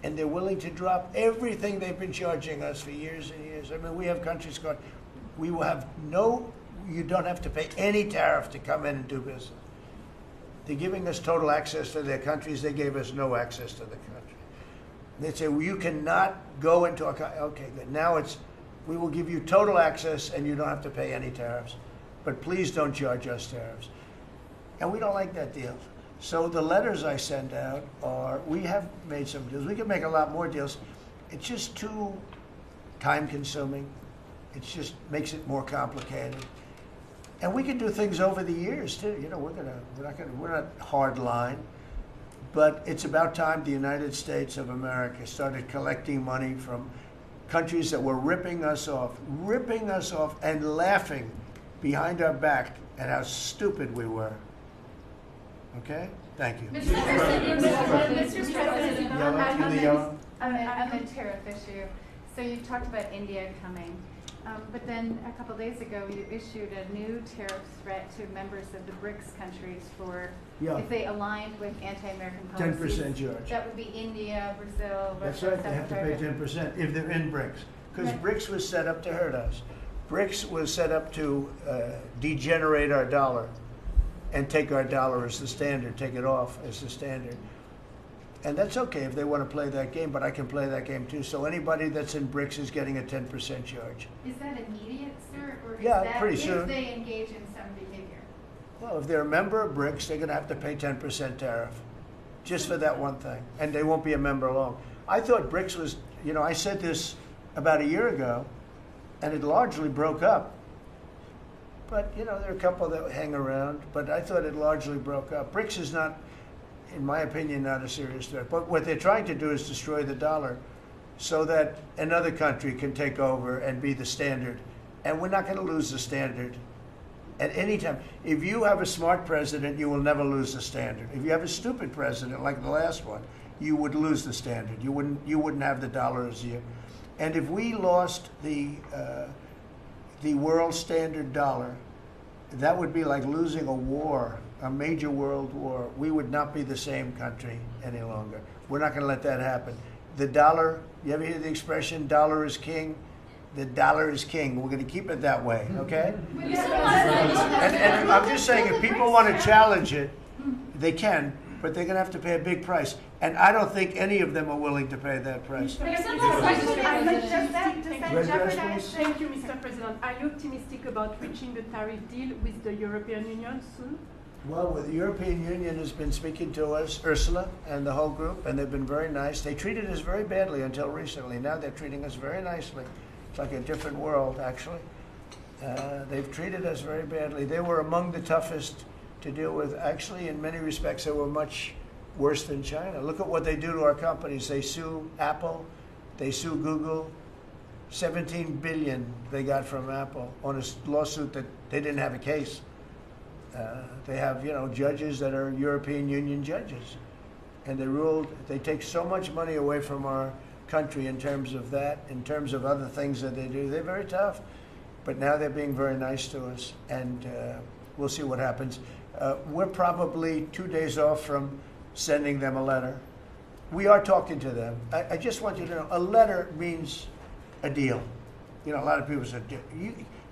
and they're willing to drop everything they've been charging us for years and years. I mean, we have countries going, we will have you don't have to pay any tariff to come in and do business. They're giving us total access to their countries. They gave us no access to the country. They say, well, you cannot go into our country. Okay, good. Now we will give you total access and you don't have to pay any tariffs. But please don't charge us tariffs. And we don't like that deal. So the letters I send out are, we have made some deals. We can make a lot more deals. It's just too time consuming. It just makes it more complicated. And we can do things over the years too. You know, we're not hard line, but it's about time the United States of America started collecting money from countries that were ripping us off and laughing behind our back at how stupid we were. Okay? Thank you. Mr. President, Yellow, on the tariff issue, so you talked about India coming. But then a couple days ago, you issued a new tariff threat to members of the BRICS countries for Yeah. if they aligned with anti-American policies. 10% charge. That would be India, Brazil, That's Russia, right, they have to pay South Africa. 10% if they're in BRICS. Because Right. BRICS was set up to hurt us. BRICS was set up to degenerate our dollar and take our dollar as the standard, take it off as the standard. And that's okay if they want to play that game, but I can play that game too. So anybody that's in BRICS is getting a 10% charge. Is that immediate, sir, or is Yeah, that pretty if soon. they engage in some behavior? Well, if they're a member of BRICS, they're going to have to pay 10% tariff, just for that one thing, and they won't be a member long. I thought BRICS was, I said this about a year ago, and it largely broke up. But, there are a couple that hang around, but I thought it largely broke up. BRICS is not, in my opinion, not a serious threat. But what they're trying to do is destroy the dollar so that another country can take over and be the standard. And we're not going to lose the standard at any time. If you have a smart president, you will never lose the standard. If you have a stupid president like the last one, you would lose the standard. You wouldn't have the dollar as you. And if we lost the world standard dollar, that would be like losing a war, a major world war. We would not be the same country any longer. We're not going to let that happen. The dollar, you ever hear the expression, dollar is king? The dollar is king. We're going to keep it that way, okay? And I'm just saying, if people want to challenge it, they can, but they're going to have to pay a big price. And I don't think any of them are willing to pay that price. Does that Red dress, jeopardize? please. Thank you, Mr. President. Are you optimistic about reaching the tariff deal with the European Union soon? Well, the European Union has been speaking to us, Ursula and the whole group, and they've been very nice. They treated us very badly until recently. Now they're treating us very nicely. It's like a different world, actually. They've treated us very badly. They were among the toughest to deal with. Actually, in many respects, they were much worse than China. Look at what they do to our companies. They sue Apple. They sue Google. $17 billion they got from Apple on a lawsuit that they didn't have a case. They have, judges that are European Union judges. And they take so much money away from our country in terms of that, in terms of other things that they do. They're very tough. But now they're being very nice to us, and we'll see what happens. We're probably 2 days off from sending them a letter. We are talking to them. I just want you to know, a letter means a deal. A lot of people say,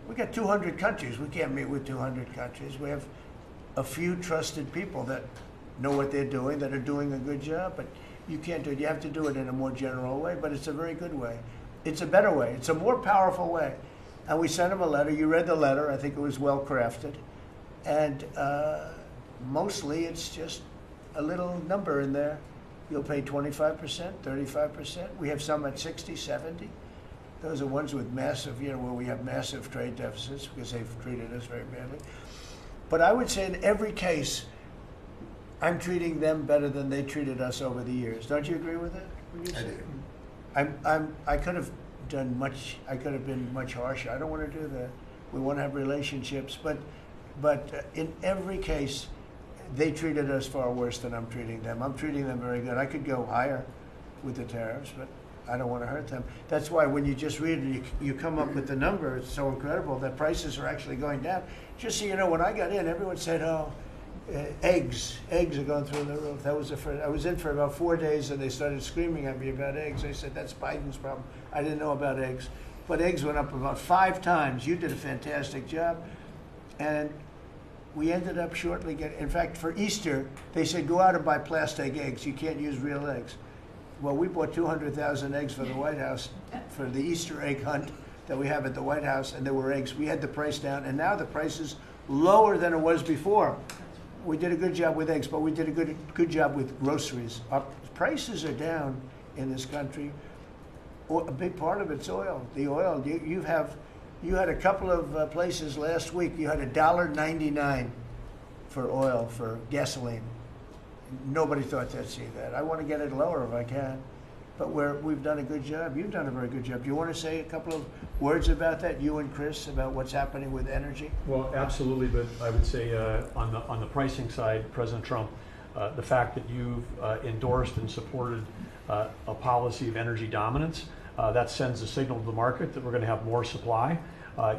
we got 200 countries. We can't meet with 200 countries. We have a few trusted people that know what they're doing, that are doing a good job, but you can't do it. You have to do it in a more general way, but it's a very good way. It's a better way. It's a more powerful way. And we sent them a letter. You read the letter. I think it was well crafted. And mostly it's just a little number in there. You'll pay 25%, 35%. We have some at 60, 70. Those are ones with massive, where we have massive trade deficits because they've treated us very badly. But I would say in every case, I'm treating them better than they treated us over the years. Don't you agree with that? I do. I could have done much. I could have been much harsher. I don't want to do that. We want to have relationships, but in every case, they treated us far worse than I'm treating them. I'm treating them very good. I could go higher with the tariffs, but I don't want to hurt them. That's why when you just read it, you come up with the number. It's so incredible that prices are actually going down. Just so you know, when I got in, everyone said, "Oh, eggs are going through the roof." That was the first. I was in for about 4 days, and they started screaming at me about eggs. I said, "That's Biden's problem." I didn't know about eggs, but eggs went up about 5 times. You did a fantastic job, and we ended up shortly getting. In fact, for Easter, they said go out and buy plastic eggs. You can't use real eggs. Well, we bought 200,000 eggs for the White House for the Easter egg hunt that we have at the White House, and there were eggs. We had the price down, and now the price is lower than it was before. We did a good job with eggs, but we did a good job with groceries. Our prices are down in this country. A big part of it's oil. The oil, you had a couple of places last week. You had $1.99 for oil, for gasoline. Nobody thought they'd see that. I want to get it lower if I can, but we've done a good job. You've done a very good job. Do you want to say a couple of words about that, you and Chris, about what's happening with energy? Well, absolutely, but I would say on the pricing side, President Trump, the fact that you've endorsed and supported a policy of energy dominance That sends a signal to the market that we're going to have more supply.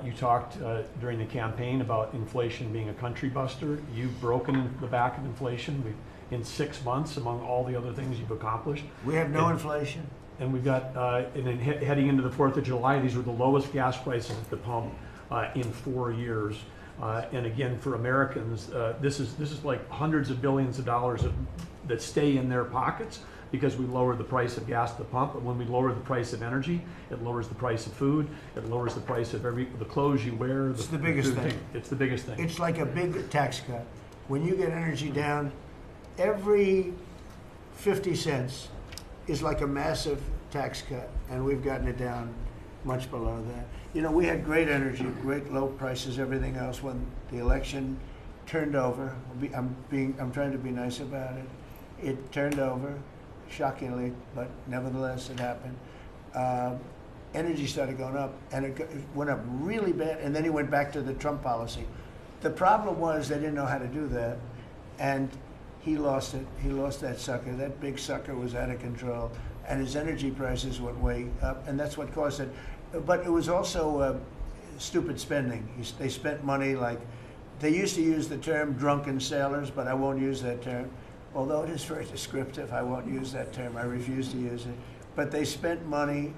You talked during the campaign about inflation being a country buster. You've broken the back of inflation in 6 months among all the other things you've accomplished. We have no inflation. And we've got, and then heading into the 4th of July, these were the lowest gas prices at the pump in 4 years. And again, for Americans, this is like hundreds of billions of dollars that stay in their pockets because we lower the price of gas at the pump. But when we lower the price of energy, it lowers the price of food. It lowers the price of the clothes you wear. It's the biggest thing. It's the biggest thing. It's like a big tax cut. When you get energy down, every 50 cents is like a massive tax cut, and we've gotten it down much below that. You know, we had great energy, great low prices, everything else. When the election turned over, I'm trying to be nice about it. It turned over, shockingly, but nevertheless it happened. Energy started going up, and it went up really bad, and then he went back to the Trump policy. The problem was they didn't know how to do that, and he lost it. He lost that sucker. That big sucker was out of control, and his energy prices went way up, and that's what caused it. But it was also stupid spending. They spent money like, they used to use the term drunken sailors, but I won't use that term. Although it is very descriptive, I won't use that term. I refuse to use it. But they spent money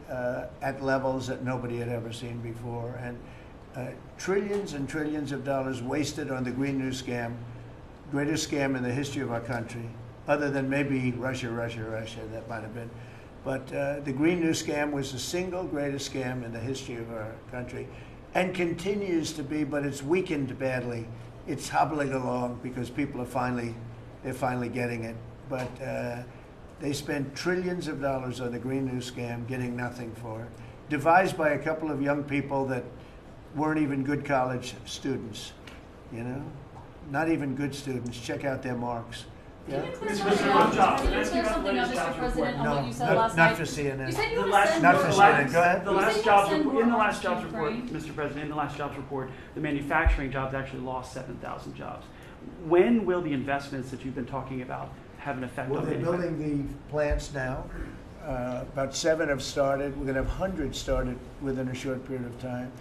at levels that nobody had ever seen before, and trillions and trillions of dollars wasted on the Green New Scam, greatest scam in the history of our country, other than maybe Russia, that might have been. But the Green New Scam was the single greatest scam in the history of our country, and continues to be, but it's weakened badly. It's hobbling along because people are they're finally getting it. But they spent trillions of dollars on the Green New Scam, getting nothing for it. Devised by a couple of young people that weren't even good college students, you know? Not even good students. Check out their marks. Yeah? Can you clear something up, Mr. President, on what you said last night? Not for CNN. You said you The were last, send Not more for the CNN. last, Go ahead. the You last said jobs you'll send report, in the more last jobs jobs, report, right? Mr. President, in the last jobs report, the manufacturing jobs actually lost 7,000 jobs. When will the investments that you've been talking about have an effect Well, on they're manufacturing? building the plants now. About 7 have started. We're going to have hundreds started within a short period of time.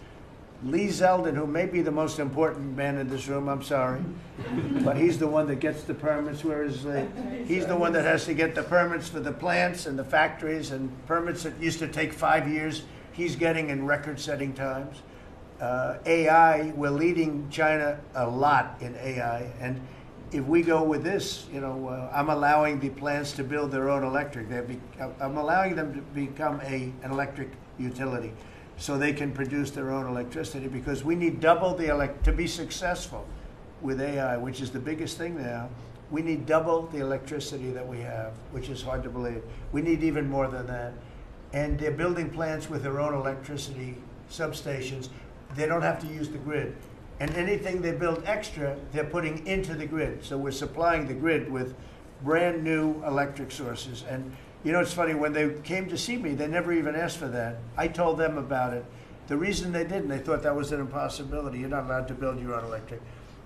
Lee Zeldin, who may be the most important man in this room, I'm sorry, but he's the one that gets the permits, whereas he's the one that has to get the permits for the plants and the factories, and permits that used to take 5 years, he's getting in record-setting times. AI, we're leading China a lot in AI, and if we go with this, you know, I'm allowing the plants to build their own electric. I'm allowing them to become an electric utility, so they can produce their own electricity, because we need double to be successful with AI, which is the biggest thing now. We need double the electricity that we have, which is hard to believe. We need even more than that. And they're building plants with their own electricity substations. They don't have to use the grid. And anything they build extra, they're putting into the grid. So we're supplying the grid with brand new electric sources. And you know, it's funny, when they came to see me, they never even asked for that. I told them about it. The reason they didn't, they thought that was an impossibility. You're not allowed to build your own electric.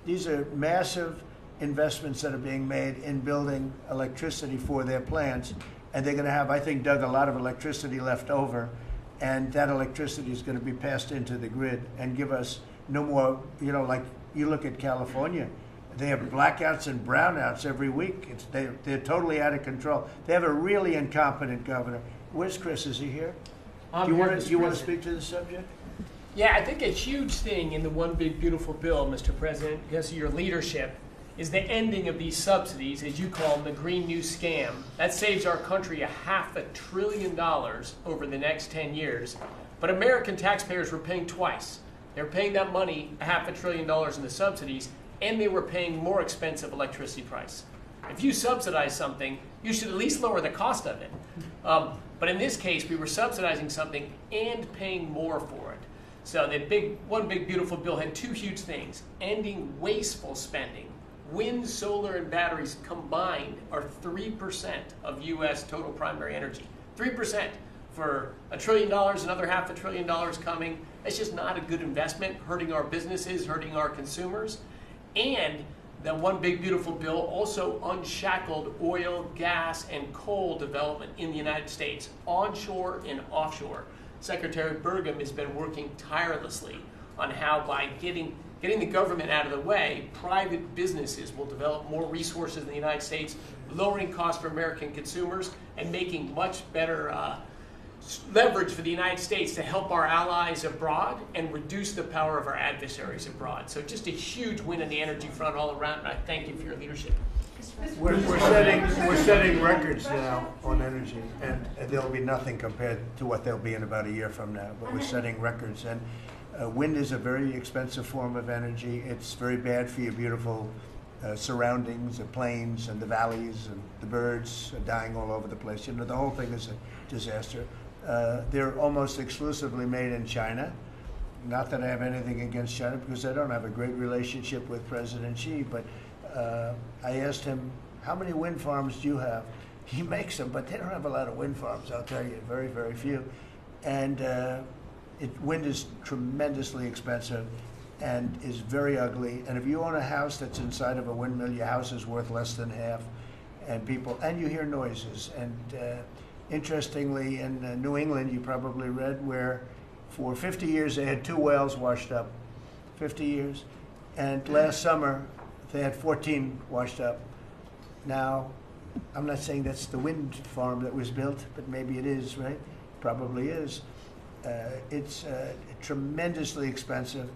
These are massive investments that are being made in building electricity for their plants. And they're going to have, I think, Doug, a lot of electricity left over. And that electricity is going to be passed into the grid and give us no more, you know, like you look at California. They have blackouts and brownouts every week. They're totally out of control. They have a really incompetent governor. Where's Chris? Is he here? Do you want to speak to the subject? Yeah, I think a huge thing in the One Big Beautiful Bill, Mr. President, because of your leadership, is the ending of these subsidies, as you call them, the Green New Scam. That saves our country $500 billion over the next 10 years. But American taxpayers were paying twice. They're paying that money, $500 billion in the subsidies, and they were paying more expensive electricity price. If you subsidize something, you should at least lower the cost of it. But in this case, we were subsidizing something and paying more for it. So the One Big Beautiful Bill had two huge things: ending wasteful spending. Wind, solar, and batteries combined are 3% of U.S. total primary energy. 3% for $1 trillion, another $500 billion coming. That's just not a good investment, hurting our businesses, hurting our consumers. And That one big beautiful bill also unshackled oil, gas, and coal development in the United States, onshore and offshore. Secretary Burgum has been working tirelessly on how, by getting the government out of the way, private businesses will develop more resources in the United States, lowering costs for American consumers and making much better leverage for the United States to help our allies abroad and reduce the power of our adversaries abroad. So just a huge win on the energy front all around, and I thank you for your leadership. We're setting records now on energy, and there'll be nothing compared to what they'll be in about a year from now, but we're setting records. And wind is a very expensive form of energy. It's very bad for your beautiful surroundings, the plains and the valleys, and the birds are dying all over the place. You know, the whole thing is a disaster. They're almost exclusively made in China. Not that I have anything against China, because I don't have a great relationship with President Xi, but I asked him, how many wind farms do you have? He makes them, but they don't have a lot of wind farms, I'll tell you, very, very few. And wind is tremendously expensive and is very ugly. And if you own a house that's inside of a windmill, your house is worth less than half. And you hear noises. And interestingly, in New England, you probably read, where for 50 years they had 2 wells washed up, 50 years. And last summer, they had 14 washed up. Now, I'm not saying that's the wind farm that was built, but maybe it is, right? Probably is. It's tremendously expensive,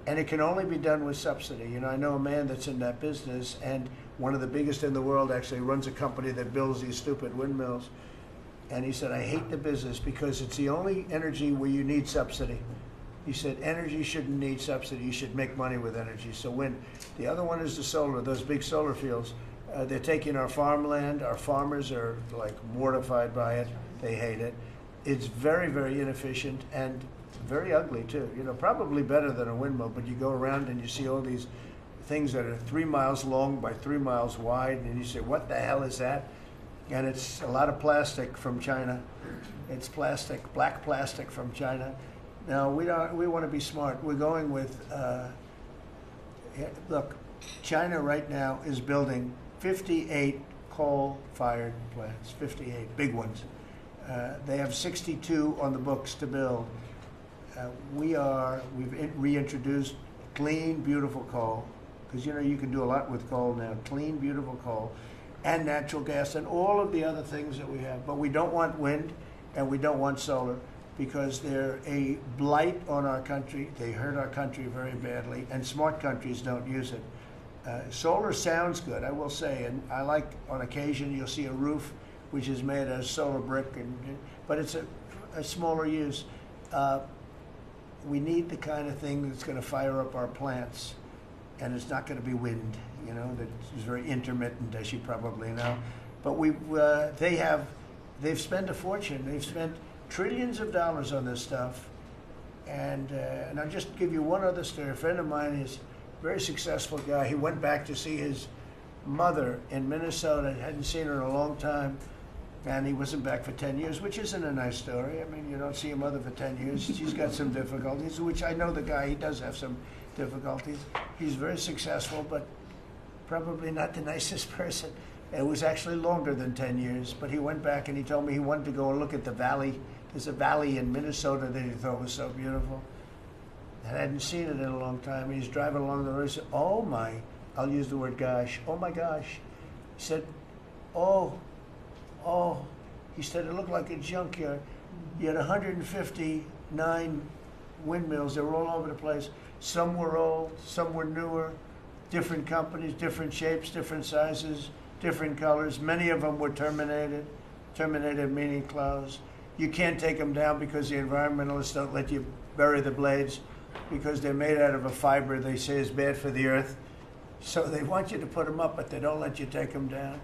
and it can only be done with subsidy. You know, I know a man that's in that business, and one of the biggest in the world actually runs a company that builds these stupid windmills. And he said, I hate the business because it's the only energy where you need subsidy. He said, energy shouldn't need subsidy. You should make money with energy. So wind. The other one is the solar, those big solar fields. They're taking our farmland. Our farmers are like mortified by it. They hate it. It's very, very inefficient and very ugly too. You know, probably better than a windmill, but you go around and you see all these things that are 3 miles long by 3 miles wide, and you say, what the hell is that? And it's a lot of plastic from China. It's plastic, black plastic from China. Now, we want to be smart. We're going with, look, China right now is building 58 coal-fired plants, 58 big ones. They have 62 on the books to build. We've reintroduced clean, beautiful coal, because you know you can do a lot with coal now. Clean, beautiful coal, and natural gas, and all of the other things that we have. But we don't want wind, and we don't want solar, because they're a blight on our country. They hurt our country very badly, and smart countries don't use it. Solar sounds good, I will say, and I like, on occasion, you'll see a roof which is made out of solar brick, but it's a smaller use. We need the kind of thing that's going to fire up our plants, and it's not going to be wind, you know, that is very intermittent, as you probably know. But they've spent a fortune. They've spent trillions of dollars on this stuff. And I'll just give you one other story. A friend of mine is a very successful guy. He went back to see his mother in Minnesota. Hadn't seen her in a long time. And he wasn't back for 10 years, which isn't a nice story. I mean, you don't see your mother for 10 years. She's got some difficulties, which I know the guy, he does have some difficulties. He's very successful, but probably not the nicest person. It was actually longer than 10 years, but he went back and he told me he wanted to go and look at the valley. There's a valley in Minnesota that he thought was so beautiful. And I hadn't seen it in a long time. He's driving along the road. He said, oh my, I'll use the word gosh, oh my gosh. He said, oh, he said it looked like a junkyard. You had 159 windmills. They were all over the place. Some were old, some were newer, different companies, different shapes, different sizes, different colors. Many of them were terminated meaning closed. You can't take them down because the environmentalists don't let you bury the blades because they're made out of a fiber they say is bad for the earth. So they want you to put them up, but they don't let you take them down.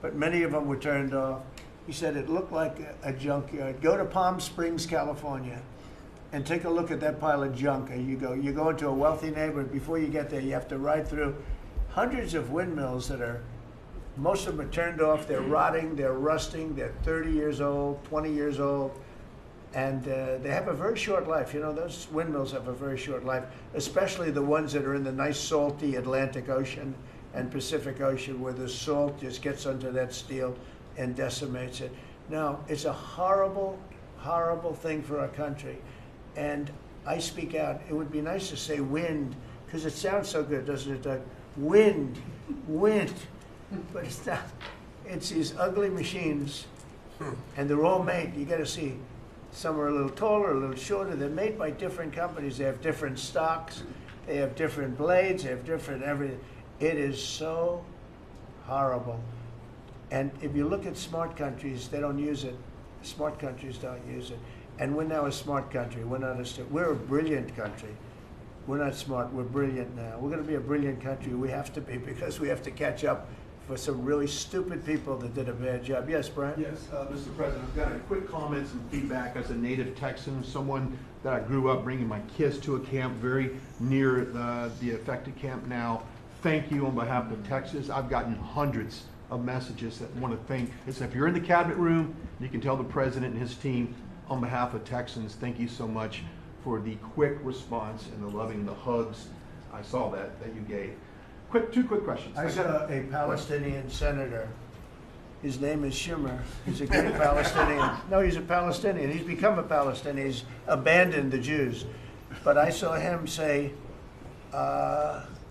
But many of them were turned off. He said it looked like a junkyard. Go to Palm Springs, California, and take a look at that pile of junk. And you go into a wealthy neighborhood. Before you get there, you have to ride through hundreds of windmills that are, most of them are turned off. They're rotting, they're rusting, they're 30 years old, 20 years old. And they have a very short life. You know, those windmills have a very short life, especially the ones that are in the nice salty Atlantic Ocean and Pacific Ocean, where the salt just gets under that steel and decimates it. No, it's a horrible, horrible thing for our country. And I speak out. It would be nice to say wind, because it sounds so good, doesn't it, Doug? Wind, wind. But it's not. It's these ugly machines, and they're all made, you got to see, some are a little taller, a little shorter. They're made by different companies. They have different stocks. They have different blades. They have different everything. It is so horrible. And if you look at smart countries, they don't use it. Smart countries don't use it. And we're now a smart country. We're not we're a brilliant country. We're not smart. We're brilliant now. We're going to be a brilliant country. We have to be, because we have to catch up for some really stupid people that did a bad job. Yes, Brian? Yes, Mr. President, I've got a quick comments and feedback as a native Texan, someone that I grew up bringing my kids to a camp very near the affected camp now. Thank you on behalf of Texas. I've gotten hundreds of messages that want to thank. If you're in the cabinet room, you can tell the president and his team on behalf of Texans, thank you so much for the quick response and the loving, the hugs. I saw that you gave. Two quick questions. I saw a Palestinian senator. His name is Schumer. He's a great Palestinian. No, he's a Palestinian. He's become a Palestinian. He's abandoned the Jews. But I saw him say,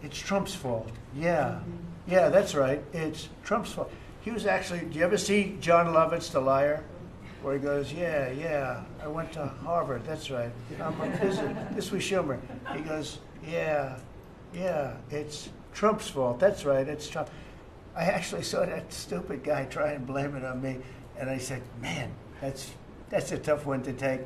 it's Trump's fault. Yeah, that's right. It's Trump's fault. He was actually, do you ever see John Lovitz, The Liar? Where he goes, yeah, I went to Harvard. That's right. This was Schumer. He goes, yeah, it's Trump's fault. That's right, it's Trump. I actually saw that stupid guy try and blame it on me, and I said, man, that's a tough one to take.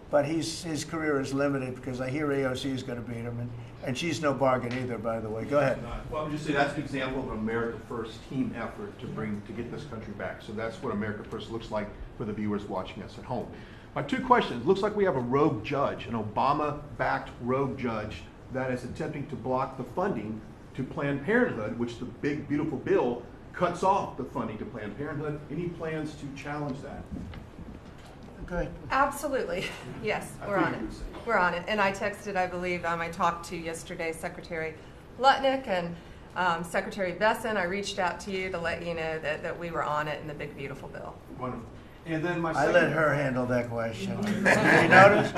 But his career is limited, because I hear AOC is going to beat him, and she's no bargain either, by the way. Go ahead. Well, I'm just saying that's an example of an America First team effort to get this country back. So that's what America First looks like for the viewers watching us at home. My two questions. Looks like we have a rogue judge, an Obama-backed rogue judge that is attempting to block the funding to Planned Parenthood, which the big, beautiful bill cuts off the funding to Planned Parenthood. Any plans to challenge that? Okay. Absolutely. Yes, we're on it. We're on it. And I texted, I believe, I talked to yesterday Secretary Lutnick and Secretary Besson. I reached out to you to let you know that we were on it in the big, beautiful bill. Wonderful. And then my I second... let her handle that question. You notice?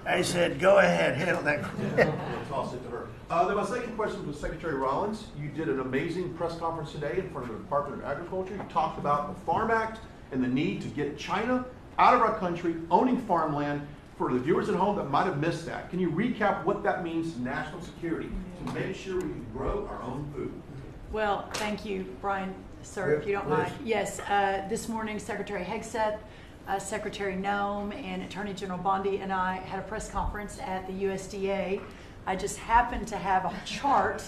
I said, go ahead, handle that question. We'll toss it to her. Then my second question was Secretary Rollins. You did an amazing press conference today in front of the Department of Agriculture. You talked about the Farm Act and the need to get China out of our country, owning farmland. For the viewers at home that might have missed that, can you recap what that means to national security to make sure we can grow our own food? Well, thank you, Brian, sir, if you don't mind. Yes, this morning Secretary Hegseth, Secretary Noem, and Attorney General Bondi and I had a press conference at the USDA. I just happened to have a chart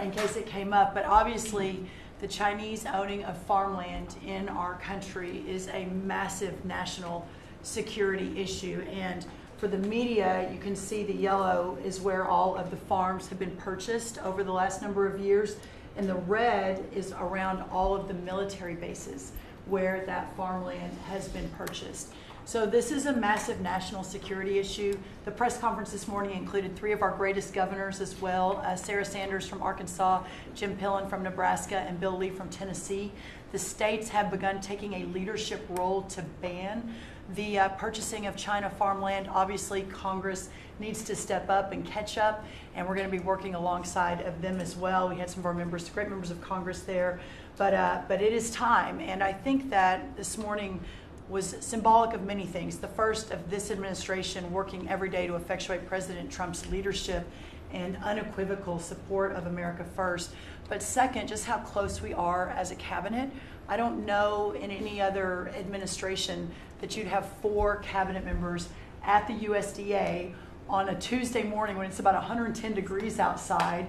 in case it came up, but obviously the Chinese owning of farmland in our country is a massive national security issue. And for the media, you can see the yellow is where all of the farms have been purchased over the last number of years, and the red is around all of the military bases where that farmland has been purchased. So this is a massive national security issue. The press conference this morning included 3 of our greatest governors as well, Sarah Sanders from Arkansas, Jim Pillen from Nebraska, and Bill Lee from Tennessee. The states have begun taking a leadership role to ban the purchasing of China farmland. Obviously, Congress needs to step up and catch up, and we're going to be working alongside of them as well. We had some of our members, great members of Congress there, but it is time. And I think that this morning was symbolic of many things. The first of this administration working every day to effectuate President Trump's leadership and unequivocal support of America First. But second, just how close we are as a cabinet. I don't know in any other administration that you'd have 4 cabinet members at the USDA on a Tuesday morning when it's about 110 degrees outside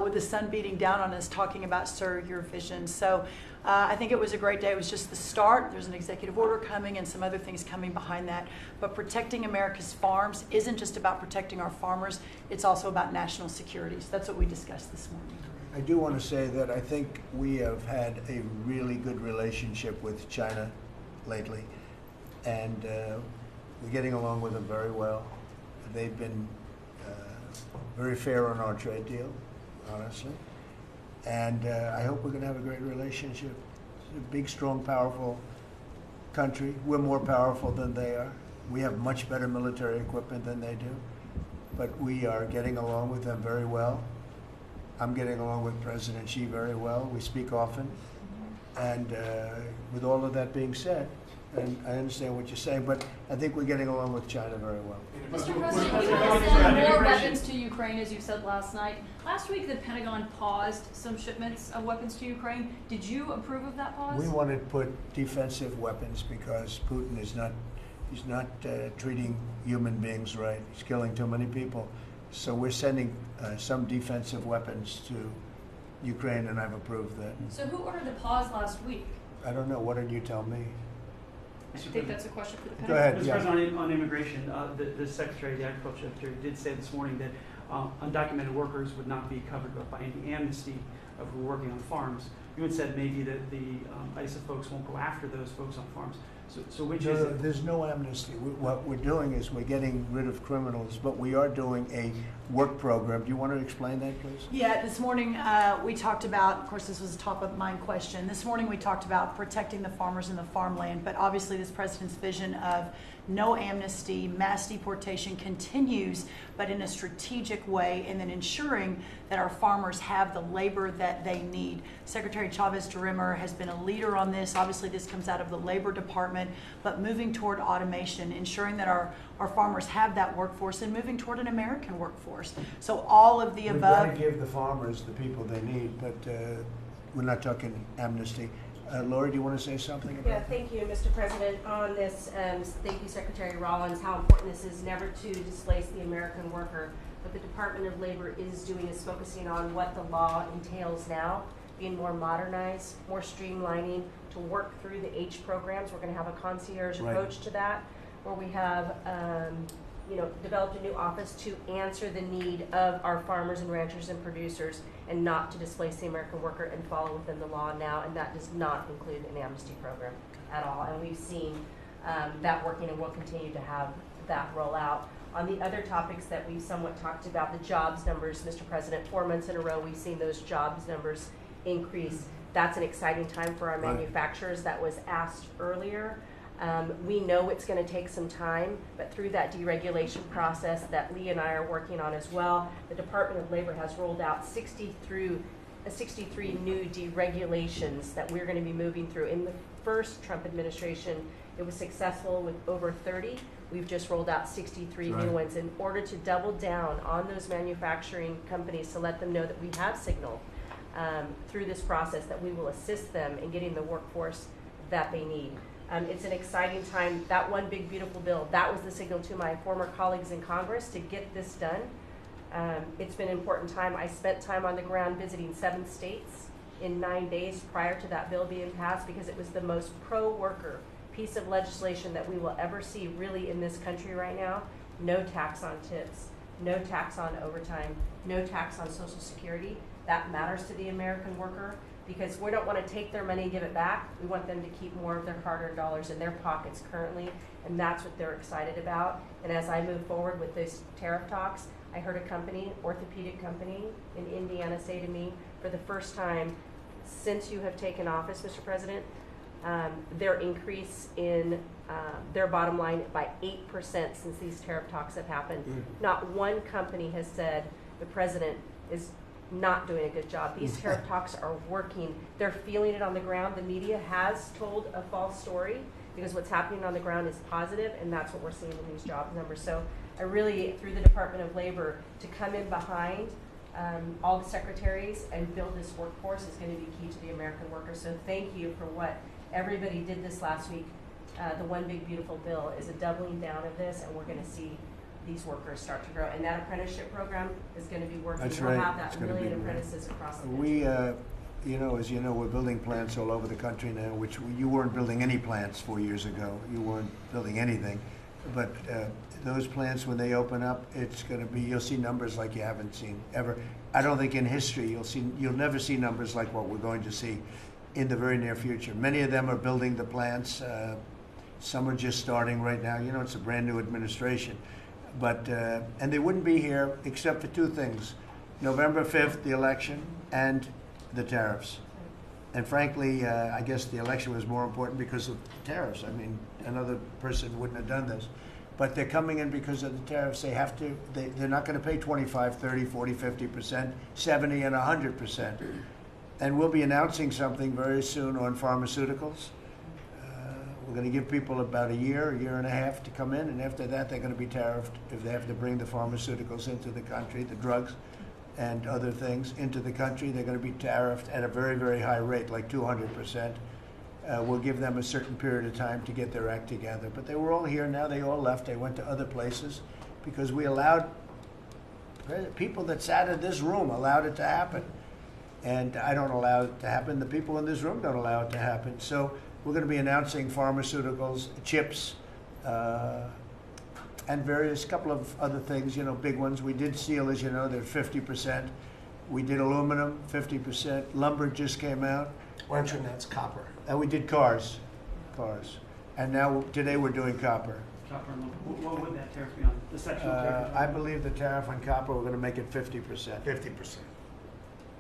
with the sun beating down on us talking about Sir, Your Vision. So I think it was a great day. It was just the start. There's an executive order coming and some other things coming behind that. But protecting America's farms isn't just about protecting our farmers. It's also about national security. So that's what we discussed this morning. I do want to say that I think we have had a really good relationship with China lately. And We're getting along with them very well. They've been very fair on our trade deal, honestly. And I hope we're going to have a great relationship. It's a big, strong, powerful country. We're more powerful than they are. We have much better military equipment than they do. But we are getting along with them very well. I'm getting along with President Xi very well. We speak often. And with all of that being said, and I understand what you're saying, but I think we're getting along with China very well. Mr. President, you have sent more weapons to Ukraine, as you said last night. Last week, the Pentagon paused some shipments of weapons to Ukraine. Did you approve of that pause? We wanted to put defensive weapons because Putin is not, he's not treating human beings right. He's killing too many people. So we're sending some defensive weapons to Ukraine, and I've approved that. So who ordered the pause last week? I don't know. What did you tell me? I think that's a question for the Go Pentagon. ahead. Mr. Yeah. President, on immigration, the Secretary of the Agriculture did say this morning that undocumented workers would not be covered by any amnesty of who are working on farms. You had said maybe that the ISA folks won't go after those folks on farms. So which is it? There's no amnesty. What we're doing is we're getting rid of criminals, but we are doing a work program. Do you want to explain that, please? Yeah, this morning we talked about, of course, this was a top of mind question. This morning we talked about protecting the farmers and the farmland, but obviously this president's vision of no amnesty, mass deportation continues, but in a strategic way, and then ensuring that our farmers have the labor that they need. Secretary Chavez-DeRimmer has been a leader on this. Obviously, this comes out of the Labor Department, but moving toward automation, ensuring that our farmers have that workforce, and moving toward an American workforce. So all of the above. We've got to give the farmers the people they need, but we're not talking amnesty. Laura, do you want to say something about Yeah, thank you, Mr. President. On this, thank you, Secretary Rollins, how important this is never to displace the American worker. What the Department of Labor is doing is focusing on what the law entails now, being more modernized, more streamlining, to work through the H programs. We're going to have a concierge approach to that, where we have developed a new office to answer the need of our farmers and ranchers and producers, and not to displace the American worker and follow within the law now, and that does not include an amnesty program at all. And we've seen that working, and we'll continue to have that roll out. On the other topics that we've somewhat talked about, the jobs numbers, Mr. President, 4 months in a row we've seen those jobs numbers increase. That's an exciting time for our manufacturers. That was asked earlier. We know it's going to take some time, but through that deregulation process that Lee and I are working on as well, the Department of Labor has rolled out 63 new deregulations that we're going to be moving through. In the first Trump administration, it was successful with over 30. We've just rolled out 63 new ones in order to double down on those manufacturing companies, to let them know that we have signaled through this process that we will assist them in getting the workforce that they need. It's an exciting time. That one big beautiful bill, that was the signal to my former colleagues in Congress to get this done. It's been an important time. I spent time on the ground visiting 7 states in 9 days prior to that bill being passed, because it was the most pro-worker piece of legislation that we will ever see really in this country right now. No tax on tips, no tax on overtime, no tax on Social Security. That matters to the American worker, because we don't want to take their money and give it back. We want them to keep more of their hard-earned dollars in their pockets currently, and that's what they're excited about. And as I move forward with those tariff talks, I heard a company, orthopedic company in Indiana, say to me, for the first time since you have taken office, Mr. President, their increase in their bottom line by 8% since these tariff talks have happened. Not one company has said the president is not doing a good job. These tariff talks are working. They're feeling it on the ground. The media has told a false story, because what's happening on the ground is positive, and that's what we're seeing in these job numbers. So I really, through the Department of Labor, to come in behind all the secretaries and build this workforce is going to be key to the American worker. So thank you for what everybody did this last week. The one big beautiful bill is a doubling down of this, and we're going to see these workers start to grow. And that apprenticeship program is going to be working. That's we'll right. have that million apprentices across the country. We, as you know, we're building plants all over the country now, which you weren't building any plants 4 years ago. You weren't building anything. But those plants, when they open up, it's going to be, you'll see numbers like you haven't seen ever. I don't think in history you'll never see numbers like what we're going to see in the very near future. Many of them are building the plants Some are just starting right now. You know, it's a brand new administration. But, and they wouldn't be here except for two things. November 5th, the election, and the tariffs. And frankly, I guess the election was more important because of the tariffs. I mean, another person wouldn't have done this. But they're coming in because of the tariffs. They have to, they're not going to pay 25, 30, 40, 50%, 70 and 100%. And we'll be announcing something very soon on pharmaceuticals. We're going to give people about a year and a half to come in, and after that they're going to be tariffed if they have to bring the pharmaceuticals into the country, the drugs and other things into the country. They're going to be tariffed at a very, very high rate, like 200%. We'll give them a certain period of time to get their act together. But they were all here now. They all left. They went to other places because we allowed, people that sat in this room allowed it to happen. And I don't allow it to happen. The people in this room don't allow it to happen. So we're going to be announcing pharmaceuticals, chips, and various couple of other things, you know, big ones. We did steel, as you know, they're 50%. We did aluminum, 50%. Lumber just came out. Mention that's copper. And we did cars. And now, today we're doing copper. Copper and lumber. What would that tariff be on? The sectional tariff? I believe the tariff on copper, we're going to make it 50%. 50%.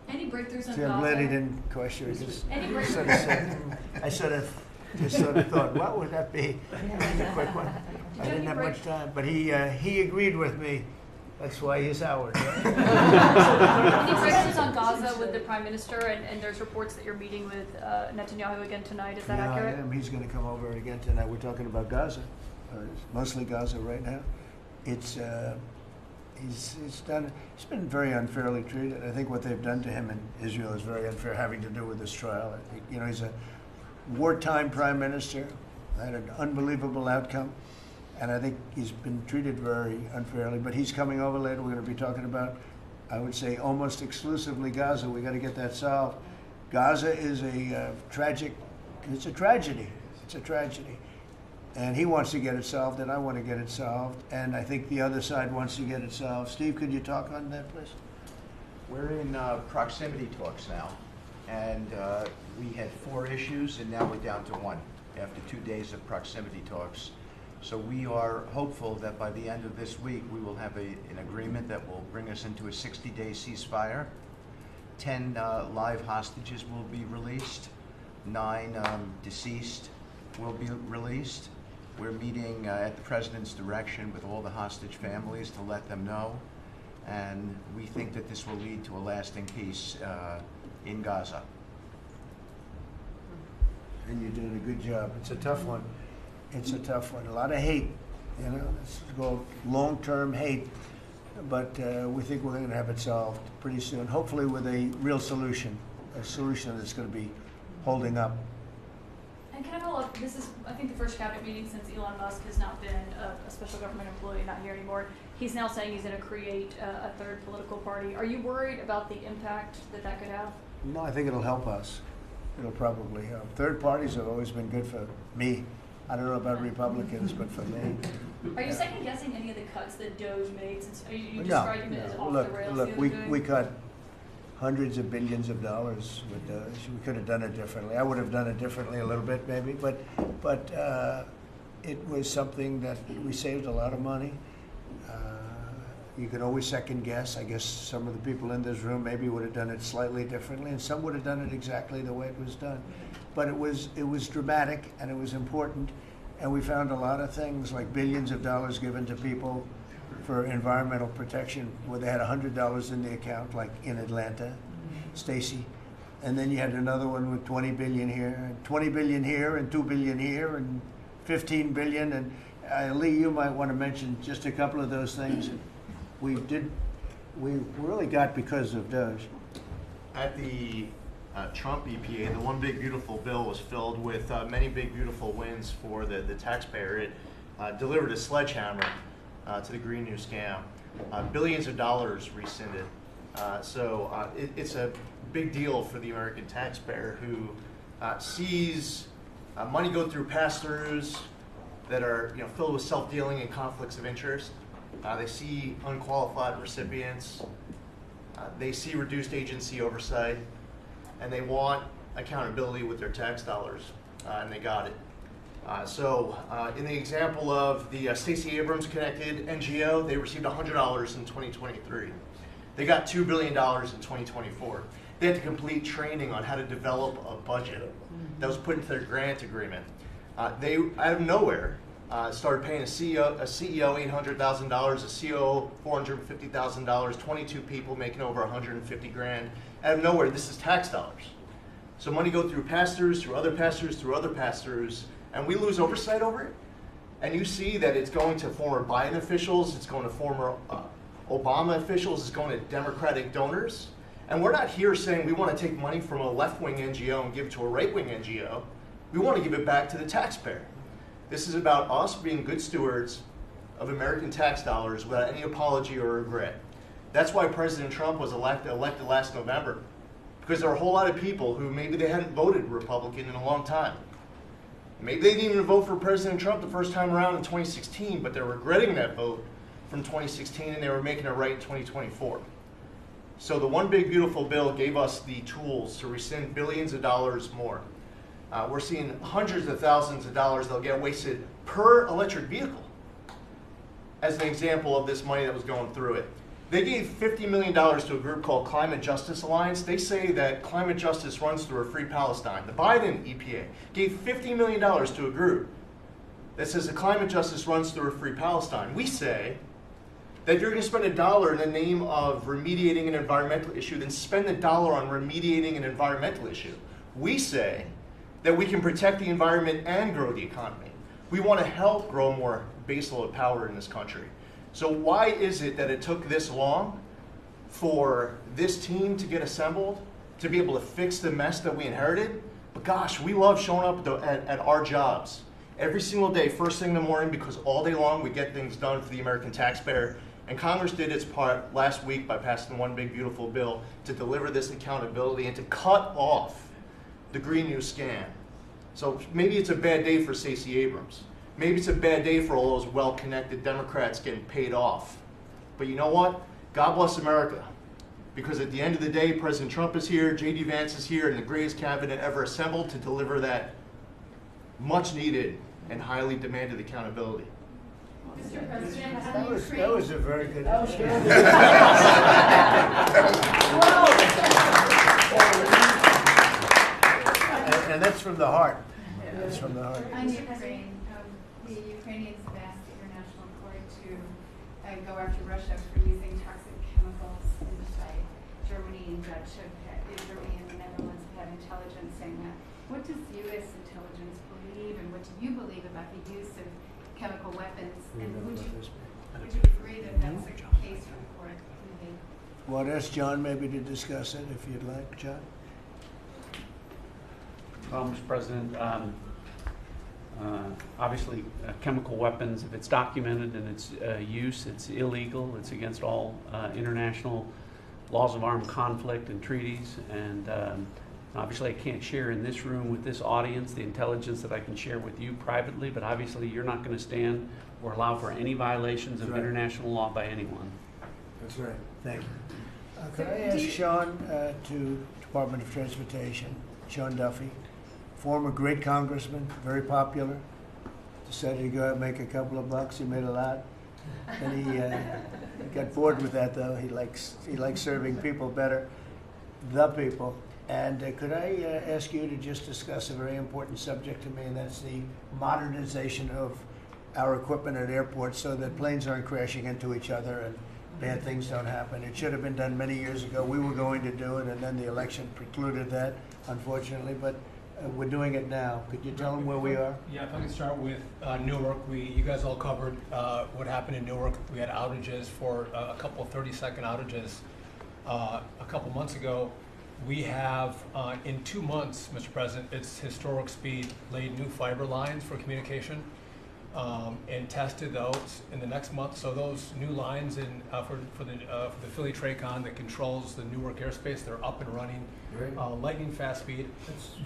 Any breakthroughs on See, I'm glad he Gaza? didn't question it. Any Just sort of said, I sort of thought, what would that be? A quick one. I didn't have much time, but he agreed with me. That's why he's Howard. Right? Any breakthroughs on Gaza with the Prime Minister, and there's reports that you're meeting with Netanyahu again tonight. Is that Yeah, accurate? I am. He's going to come over again tonight. We're talking about Gaza, mostly Gaza right now. It's he's been very unfairly treated. I think what they've done to him in Israel is very unfair, having to do with this trial. I think, you know, he's a wartime prime minister, had an unbelievable outcome, and I think he's been treated very unfairly. But he's coming over later. We're going to be talking about, I would say, almost exclusively Gaza. We got to get that solved. Gaza is a tragic. It's a tragedy. It's a tragedy. And he wants to get it solved, and I want to get it solved, and I think the other side wants to get it solved. Steve, could you talk on that, please? We're in proximity talks now, and we had 4 issues, and now we're down to 1 after 2 days of proximity talks. So we are hopeful that by the end of this week, we will have an agreement that will bring us into a 60-day ceasefire. 10 live hostages will be released, 9 deceased will be released. We're meeting at the President's direction with all the hostage families to let them know, and we think that this will lead to a lasting peace in Gaza. And you're doing a good job. It's a tough one. It's a tough one. A lot of hate, you know, it's called long-term hate, but we think we're going to have it solved pretty soon, hopefully with a real solution, a solution that's going to be holding up. And can I follow up? This is, I think, the first cabinet meeting since Elon Musk has not been a special government employee, not here anymore. He's now saying he's going to create a third political party. Are you worried about the impact that could have? No, I think it'll help us. It'll probably help. Third parties have always been good for me. I don't know about Republicans, but for me. Are you second guessing any of the cuts that Doge made? Since you No, described it as off the rails look, the other day? we cut hundreds of billions of dollars with Doge. We could have done it differently. I would have done it differently a little bit, maybe, but it was something that we saved a lot of money. You can always second guess. I guess some of the people in this room maybe would have done it slightly differently, and some would have done it exactly the way it was done. But it was dramatic, and it was important, and we found a lot of things like billions of dollars given to people for environmental protection, where they had $100 in the account, like in Atlanta, Stacy, and then you had another one with 20 billion here, and 20 billion here, and 2 billion here, and 15 billion, and Lee, you might want to mention just a couple of those things. We really got because of Doge. At the Trump EPA, the one big beautiful bill was filled with many big beautiful wins for the taxpayer. It delivered a sledgehammer to the Green New Scam. Billions of dollars rescinded. So it's a big deal for the American taxpayer who sees money go through pass-throughs that are filled with self-dealing and conflicts of interest. They see unqualified recipients. They see reduced agency oversight, and they want accountability with their tax dollars, and they got it. In the example of the Stacey Abrams connected NGO, they received $100 in 2023. They got $2 billion in 2024. They had to complete training on how to develop a budget that was put into their grant agreement. They, out of nowhere, started paying a CEO $800,000, a COO $450,000, 22 people making over 150 grand. Out of nowhere, this is tax dollars. So money go through pastors, through other pastors, through other pastors, and we lose oversight over it. And you see that it's going to former Biden officials, it's going to former Obama officials, it's going to Democratic donors. And we're not here saying we want to take money from a left-wing NGO and give it to a right-wing NGO. We want to give it back to the taxpayer. This is about us being good stewards of American tax dollars without any apology or regret. That's why President Trump was elected last November. Because there are a whole lot of people who maybe they hadn't voted Republican in a long time. Maybe they didn't even vote for President Trump the first time around in 2016, but they're regretting that vote from 2016 and they were making it right in 2024. So the One Big Beautiful Bill gave us the tools to rescind billions of dollars more. We're seeing hundreds of thousands of dollars that'll get wasted per electric vehicle as an example of this money that was going through it. They gave $50 million to a group called Climate Justice Alliance. They say that climate justice runs through a free Palestine. The Biden EPA gave $50 million to a group that says that climate justice runs through a free Palestine. We say that you're going to spend $1 in the name of remediating an environmental issue, then spend $1 on remediating an environmental issue. We say that we can protect the environment and grow the economy. We want to help grow more baseload power in this country. So why is it that it took this long for this team to get assembled, to be able to fix the mess that we inherited? But gosh, we love showing up at our jobs every single day, first thing in the morning, because all day long we get things done for the American taxpayer. And Congress did its part last week by passing One Big Beautiful Bill to deliver this accountability and to cut off the Green New scam. So maybe it's a bad day for Stacey Abrams. Maybe it's a bad day for all those well-connected Democrats getting paid off. But you know what? God bless America. Because at the end of the day, President Trump is here, J.D. Vance is here, and the greatest cabinet ever assembled to deliver that much-needed and highly demanded accountability. Mr. President, That was a very good answer. And that's from the heart. That's from the heart. On Ukraine, the Ukrainians have asked the International Court to go after Russia for using toxic chemicals in the site. Germany and the Netherlands have had intelligence saying that. What does U.S. intelligence believe, and what do you believe about the use of chemical weapons? And would you agree that that's a case for the court? Well, I'd ask John maybe to discuss it if you'd like, John. Well, Mr. President, obviously chemical weapons, if it's documented in its use, it's illegal. It's against all international laws of armed conflict and treaties. And obviously I can't share in this room with this audience the intelligence that I can share with you privately, but obviously you're not going to stand or allow for any violations of international law by anyone. That's right. Thank you. Could I ask Sean to Department of Transportation, Sean Duffy, former great congressman, very popular, decided to go out and make a couple of bucks. He made a lot. Then he got bored with that, though. He likes serving people better, the people. And could I ask you to just discuss a very important subject to me, and that's the modernization of our equipment at airports so that planes aren't crashing into each other and bad things don't happen. It should have been done many years ago. We were going to do it, and then the election precluded that, unfortunately. But we're doing it now. Could you tell them where we are? Yeah, if I could start with Newark. You guys all covered what happened in Newark. We had outages for a couple of 30-second outages a couple months ago. We have, in 2 months, Mr. President, it's historic speed, laid new fiber lines for communication and tested those in the next month. So those new lines for the Philly Tracon that controls the Newark airspace, they're up and running. Lightning fast speed.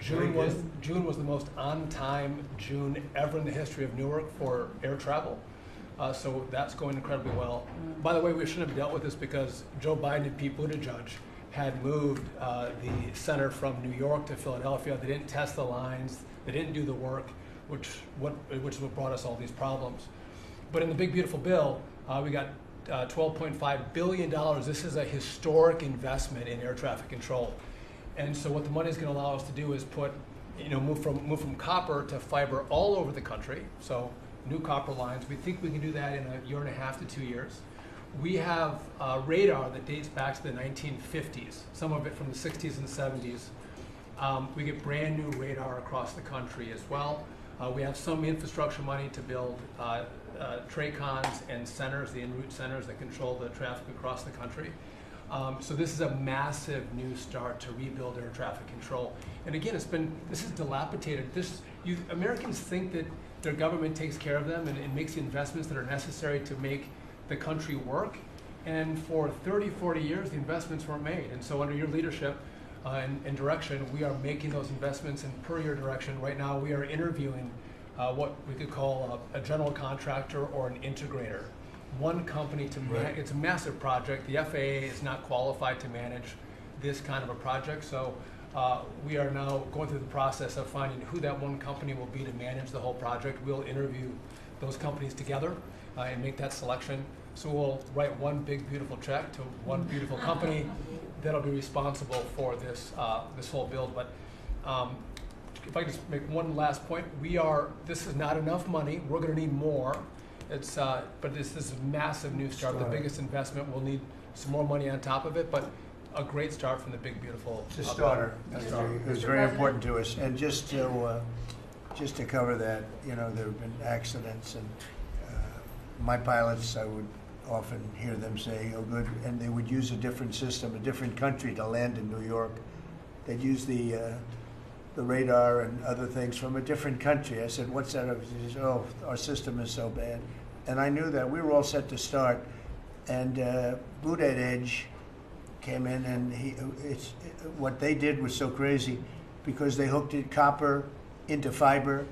June was the most on-time June ever in the history of Newark for air travel. So that's going incredibly well. By the way, we shouldn't have dealt with this because Joe Biden and Pete Buttigieg had moved the center from New York to Philadelphia. They didn't test the lines. They didn't do the work. which is what brought us all these problems. But in the big beautiful bill, we got $12.5 billion. This is a historic investment in air traffic control. And so what the money is going to allow us to do is move from copper to fiber all over the country. So new copper lines. We think we can do that in 1.5 to 2 years. We have radar that dates back to the 1950s, some of it from the 60s and 70s. We get brand new radar across the country as well. We have some infrastructure money to build TRACONs and centers, the en route centers that control the traffic across the country. So this is a massive new start to rebuild air traffic control. And again, this is dilapidated. Americans think that their government takes care of them and makes the investments that are necessary to make the country work. And for 30, 40 years, the investments weren't made. And so under your leadership and direction, we are making those investments. And per your direction, right now we are interviewing what we could call a general contractor or an integrator. One company to manage. It's a massive project. The FAA is not qualified to manage this kind of a project. So we are now going through the process of finding who that one company will be to manage the whole project. We'll interview those companies together and make that selection. So we'll write one big beautiful check to one beautiful company that'll be responsible for this whole build. But if I could just make one last point, this is not enough money. We're going to need more. But this is a massive new start. The biggest investment. We'll need some more money on top of it, but a great start from the big beautiful. It's a starter. It was very important to us. And just to cover that, there have been accidents, and my pilots, I would often hear them say, "Oh, good," and they would use a different system, a different country to land in New York. They'd use the radar and other things from a different country. I said, "What's that?" He says, "Oh, our system is so bad." And I knew that. We were all set to start. And Boot Edge came in, and what they did was so crazy, because they hooked it copper into fiber,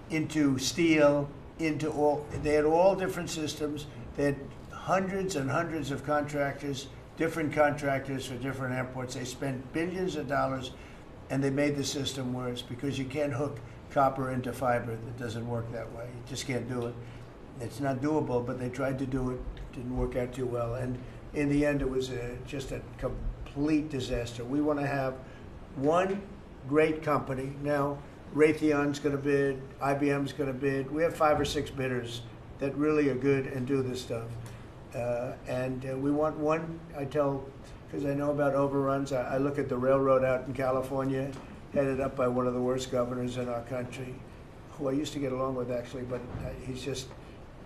into steel, they had all different systems. They had hundreds and hundreds of contractors, different contractors for different airports. They spent billions of dollars, and they made the system worse, because you can't hook copper into fiber. It doesn't work that way. You just can't do it. It's not doable, but they tried to do it. Didn't work out too well. And in the end, it was just a complete disaster. We want to have one great company. Now, Raytheon's going to bid, IBM's going to bid. We have 5 or 6 bidders that really are good and do this stuff. And we want one, because I know about overruns. I look at the railroad out in California, headed up by one of the worst governors in our country, who I used to get along with, actually, but he's just,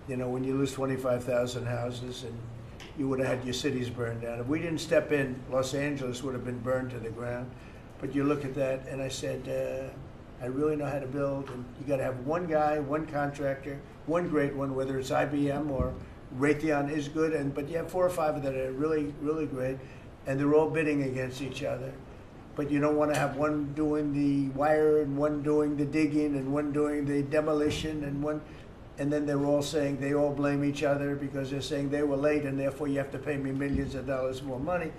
when you lose 25,000 houses, and you would have had your cities burned down. If we didn't step in, Los Angeles would have been burned to the ground. But you look at that, and I said, I really know how to build, and you got to have one guy, one contractor, one great one, whether it's IBM or Raytheon is good, but you have 4 or 5 that are really, really great, and they're all bidding against each other. But you don't want to have one doing the wire, and one doing the digging, and one doing the demolition, and then they're all saying, they all blame each other because they're saying they were late, and therefore you have to pay me millions of dollars more money.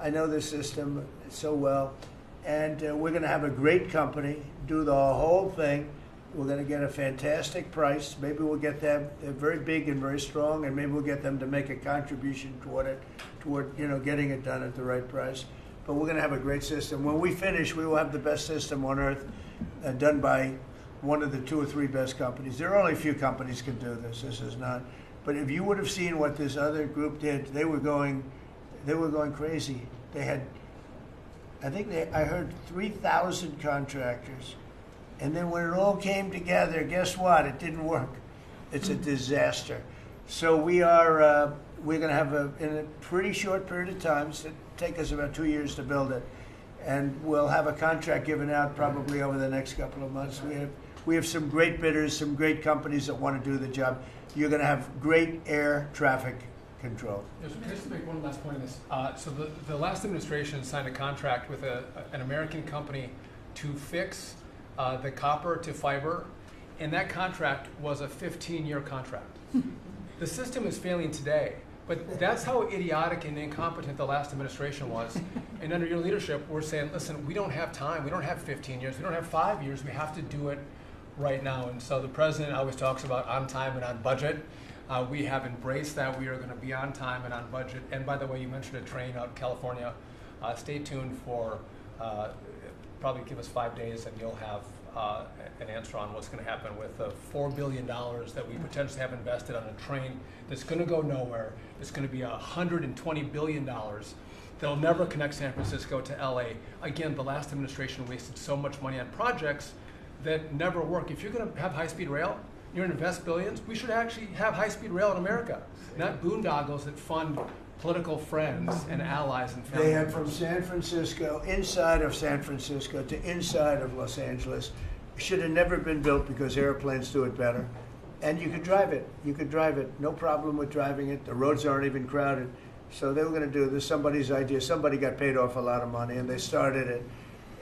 I know the system so well, and we're going to have a great company do the whole thing. We're going to get a fantastic price. Maybe we'll get them. They're very big and very strong, and maybe we'll get them to make a contribution toward getting it done at the right price. But we're going to have a great system. When we finish, we will have the best system on earth, done by one of the 2 or 3 best companies. There are only a few companies can do this. This is not. But if you would have seen what this other group did, they were going crazy. They had, I heard 3,000 contractors. And then when it all came together, guess what? It didn't work. It's a disaster. So we're going to have in a pretty short period of time, it'll take us about 2 years to build it, and we'll have a contract given out probably over the next couple of months. We have some great bidders, some great companies that want to do the job. You're going to have great air traffic control. Just to make one last point on this. So the last administration signed a contract with an American company to fix the copper to fiber, and that contract was a 15-year contract. The system is failing today, but that's how idiotic and incompetent the last administration was. And under your leadership, we're saying, listen, we don't have time. We don't have 15 years. We don't have 5 years. We have to do it right now. And so the president always talks about on time and on budget. We have embraced that. We are going to be on time and on budget. And by the way, you mentioned a train out in California. Stay tuned for, probably give us 5 days and you'll have an answer on what's going to happen with the $4 billion that we potentially have invested on a train that's going to go nowhere. It's going to be $120 billion that'll never connect San Francisco to LA. Again, the last administration wasted so much money on projects that never work. If you're going to have high-speed rail, you're going to invest billions, we should actually have high-speed rail in America, not boondoggles that fund political friends and allies and family They have members. from San Francisco, inside of San Francisco to inside of Los Angeles. Should have never been built because airplanes do it better. And you could drive it. You could drive it. No problem with driving it. The roads aren't even crowded. So they were going to do this. Somebody's idea. Somebody got paid off a lot of money and they started it.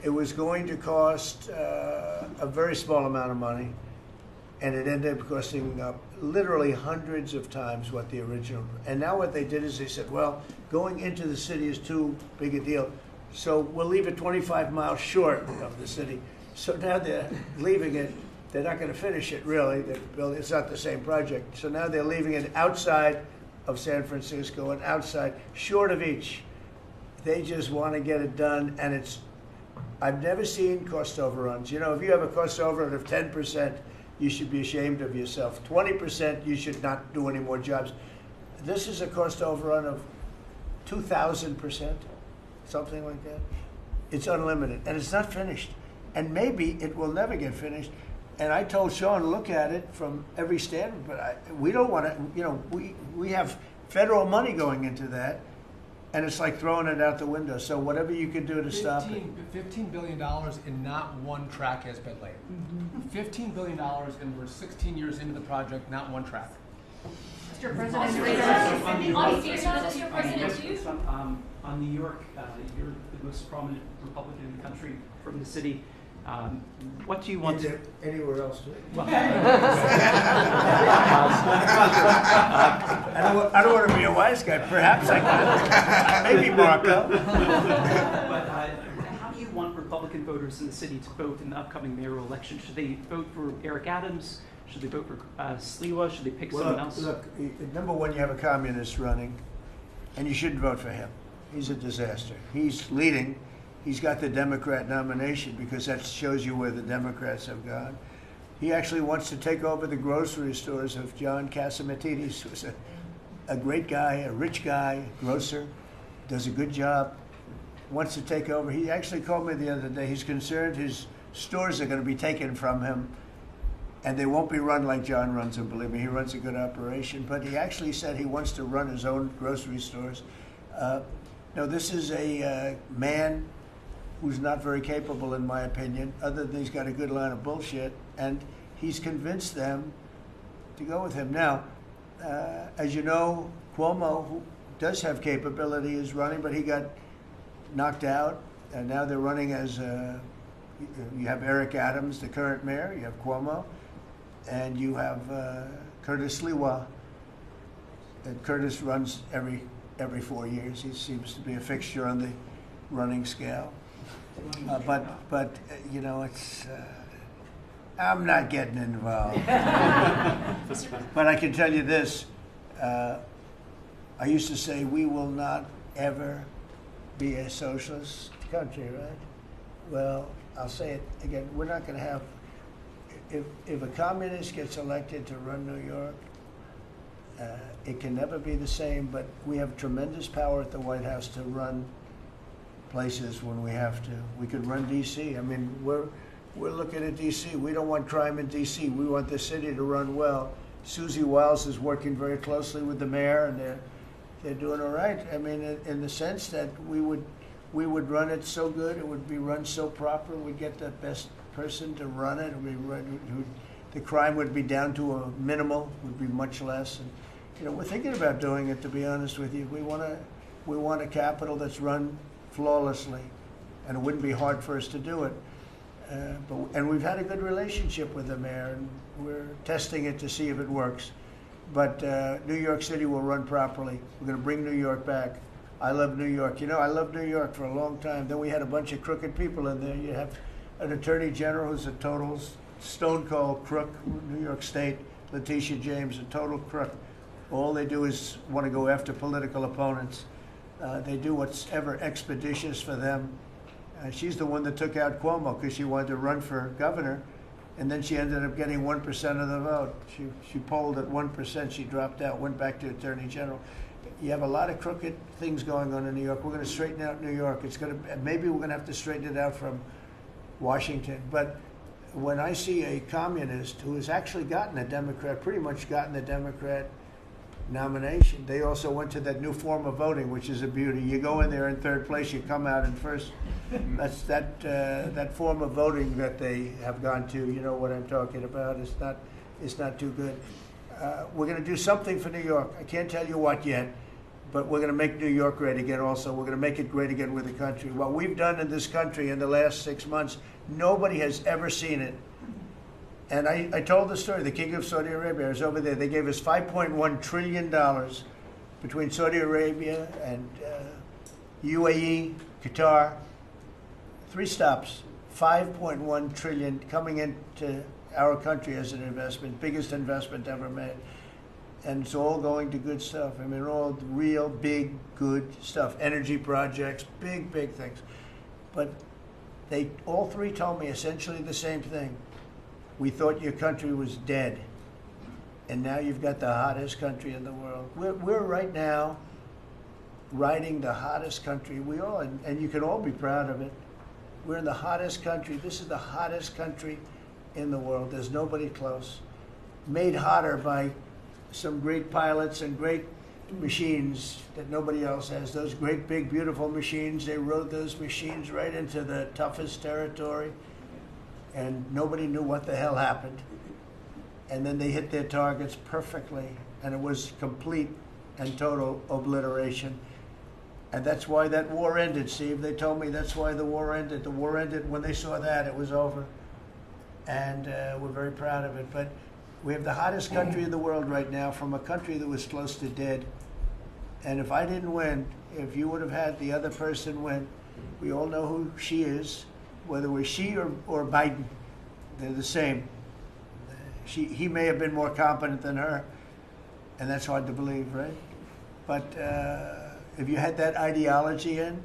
It was going to cost a very small amount of money. And it ended up costing literally hundreds of times what the original. And now what they did is they said, well, going into the city is too big a deal. So we'll leave it 25 miles short of the city. So now they're leaving it. They're not going to finish it, really. It's not the same project. So now they're leaving it outside of San Francisco and outside, short of each. They just want to get it done. And I've never seen cost overruns. You know, if you have a cost overrun of 10%, you should be ashamed of yourself. 20%, you should not do any more jobs. This is a cost overrun of 2,000%, something like that. It's unlimited, and it's not finished. And maybe it will never get finished. And I told Sean, look at it from every standard, but we don't want to, you know, we have federal money going into that, and it's like throwing it out the window. So whatever you can do to stop it. $15 billion and not one track has been laid. $15 billion and we're 16 years into the project, not one track. Mr. President, on New York, you're the most prominent Republican in the country from the city. What do you want to? Anywhere else? Well, I don't want to be a wise guy. Perhaps I could. Maybe Marco. But how do you want Republican voters in the city to vote in the upcoming mayoral election? Should they vote for Eric Adams? Should they vote for Sliwa? Should they pick someone else? Look, number one, you have a communist running, and you shouldn't vote for him. He's a disaster. He's leading. He's got the Democrat nomination because that shows you where the Democrats have gone. He actually wants to take over the grocery stores of John Catsimatidis, who's a great guy, a rich guy, grocer, does a good job, wants to take over. He actually called me the other day. He's concerned his stores are going to be taken from him, and they won't be run like John runs them, believe me. He runs a good operation, but he actually said he wants to run his own grocery stores. No, this is a man who's not very capable, in my opinion, other than he's got a good line of bullshit, and he's convinced them to go with him. Now, as you know, Cuomo, who does have capability, is running, but he got knocked out, and now they're running as, you have Eric Adams, the current mayor, you have Cuomo, and you have Curtis Sliwa. And Curtis runs every 4 years. He seems to be a fixture on the running scale. But you know, it's I'm not getting involved. But I can tell you this: I used to say we will not ever be a socialist country, right? Well, I'll say it again: we're not going to have. If a communist gets elected to run New York, it can never be the same. But we have tremendous power at the White House to run places when we have to. We could run D.C. I mean, we're looking at D.C. We don't want crime in D.C. We want the city to run well. Susie Wiles is working very closely with the mayor, and they're doing all right. I mean, in the sense that we would run it so good, it would be run so proper. We'd get the best person to run it. The crime would be down to a minimal, would be much less. And you know, we're thinking about doing it. To be honest with you, we want a capital that's run flawlessly, and it wouldn't be hard for us to do it. And we've had a good relationship with the mayor, and we're testing it to see if it works. But New York City will run properly. We're going to bring New York back. I love New York. You know, I loved New York for a long time. Then we had a bunch of crooked people in there. You have an attorney general who's a total stone cold crook. New York State, Letitia James, a total crook. All they do is want to go after political opponents. They do what's ever expeditious for them. She's the one that took out Cuomo because she wanted to run for governor, and then she ended up getting 1% of the vote. She polled at 1%. She dropped out, went back to Attorney General. You have a lot of crooked things going on in New York. We're going to straighten out New York. Maybe we're going to have to straighten it out from Washington. But when I see a communist who has actually gotten a Democrat, pretty much gotten the Democrat nomination, they also went to that new form of voting, which is a beauty. You go in there in third place, you come out in first. That's that form of voting that they have gone to. You know what I'm talking about. It's not too good. We're going to do something for New York. I can't tell you what yet, but we're going to make New York great again also. We're going to make it great again with the country. What we've done in this country in the last 6 months, nobody has ever seen it. And I told the story, the King of Saudi Arabia was over there. They gave us $5.1 trillion between Saudi Arabia and UAE, Qatar. 3 stops, $5.1 trillion coming into our country as an investment, biggest investment ever made. And it's all going to good stuff. I mean, all real, big, good stuff. Energy projects, big, big things. But they all 3 told me essentially the same thing. We thought your country was dead, and now you've got the hottest country in the world. We're right now riding the hottest country. We all, and you can all be proud of it. We're in the hottest country. This is the hottest country in the world. There's nobody close. Made hotter by some great pilots and great machines that nobody else has. Those great, big, beautiful machines, they rode those machines right into the toughest territory, and nobody knew what the hell happened. And then they hit their targets perfectly, and it was complete and total obliteration. And that's why that war ended, Steve. They told me that's why the war ended. The war ended when they saw that, it was over. And we're very proud of it. But we have the hottest country in the world right now, from a country that was close to dead. And if I didn't win, if you would have had the other person win, we all know who she is, whether it was she or Biden. They're the same. He may have been more competent than her, and that's hard to believe, right? But if you had that ideology in,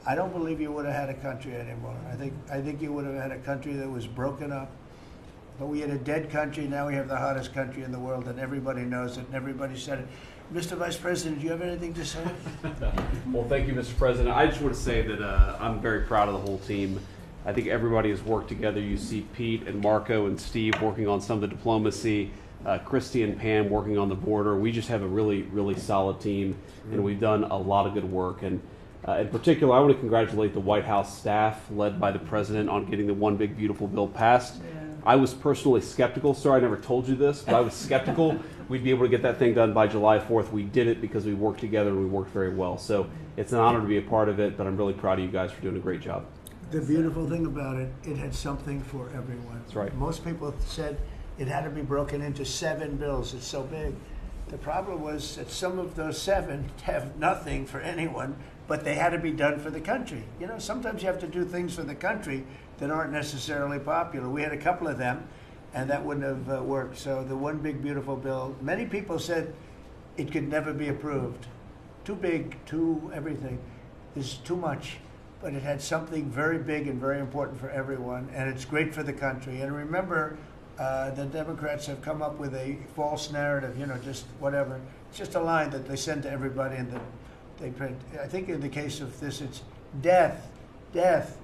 I don't believe you would have had a country anymore. I think you would have had a country that was broken up. But we had a dead country. Now we have the hottest country in the world, and everybody knows it, and everybody said it. Mr. Vice President, do you have anything to say? Well, thank you, Mr. President. I just want to say that I'm very proud of the whole team. I think everybody has worked together. You see Pete and Marco and Steve working on some of the diplomacy, Christy and Pam working on the border. We just have a really, really solid team, and we've done a lot of good work. And in particular, I want to congratulate the White House staff led by the President on getting the One Big Beautiful Bill passed. Yeah. I was personally skeptical. Sorry I never told you this, but I was skeptical we'd be able to get that thing done by July 4th. We did it because we worked together and we worked very well. So it's an honor to be a part of it, but I'm really proud of you guys for doing a great job. The beautiful thing about it, it had something for everyone. That's right. Most people said it had to be broken into 7 bills. It's so big. The problem was that some of those 7 have nothing for anyone, but they had to be done for the country. You know, sometimes you have to do things for the country that aren't necessarily popular. We had a couple of them, and that wouldn't have worked. So the One Big Beautiful Bill, many people said it could never be approved. Too big, too everything. There's too much. But it had something very big and very important for everyone, and it's great for the country. And remember, the Democrats have come up with a false narrative, you know, just whatever. It's just a line that they send to everybody and that they print. I think in the case of this, it's death, death.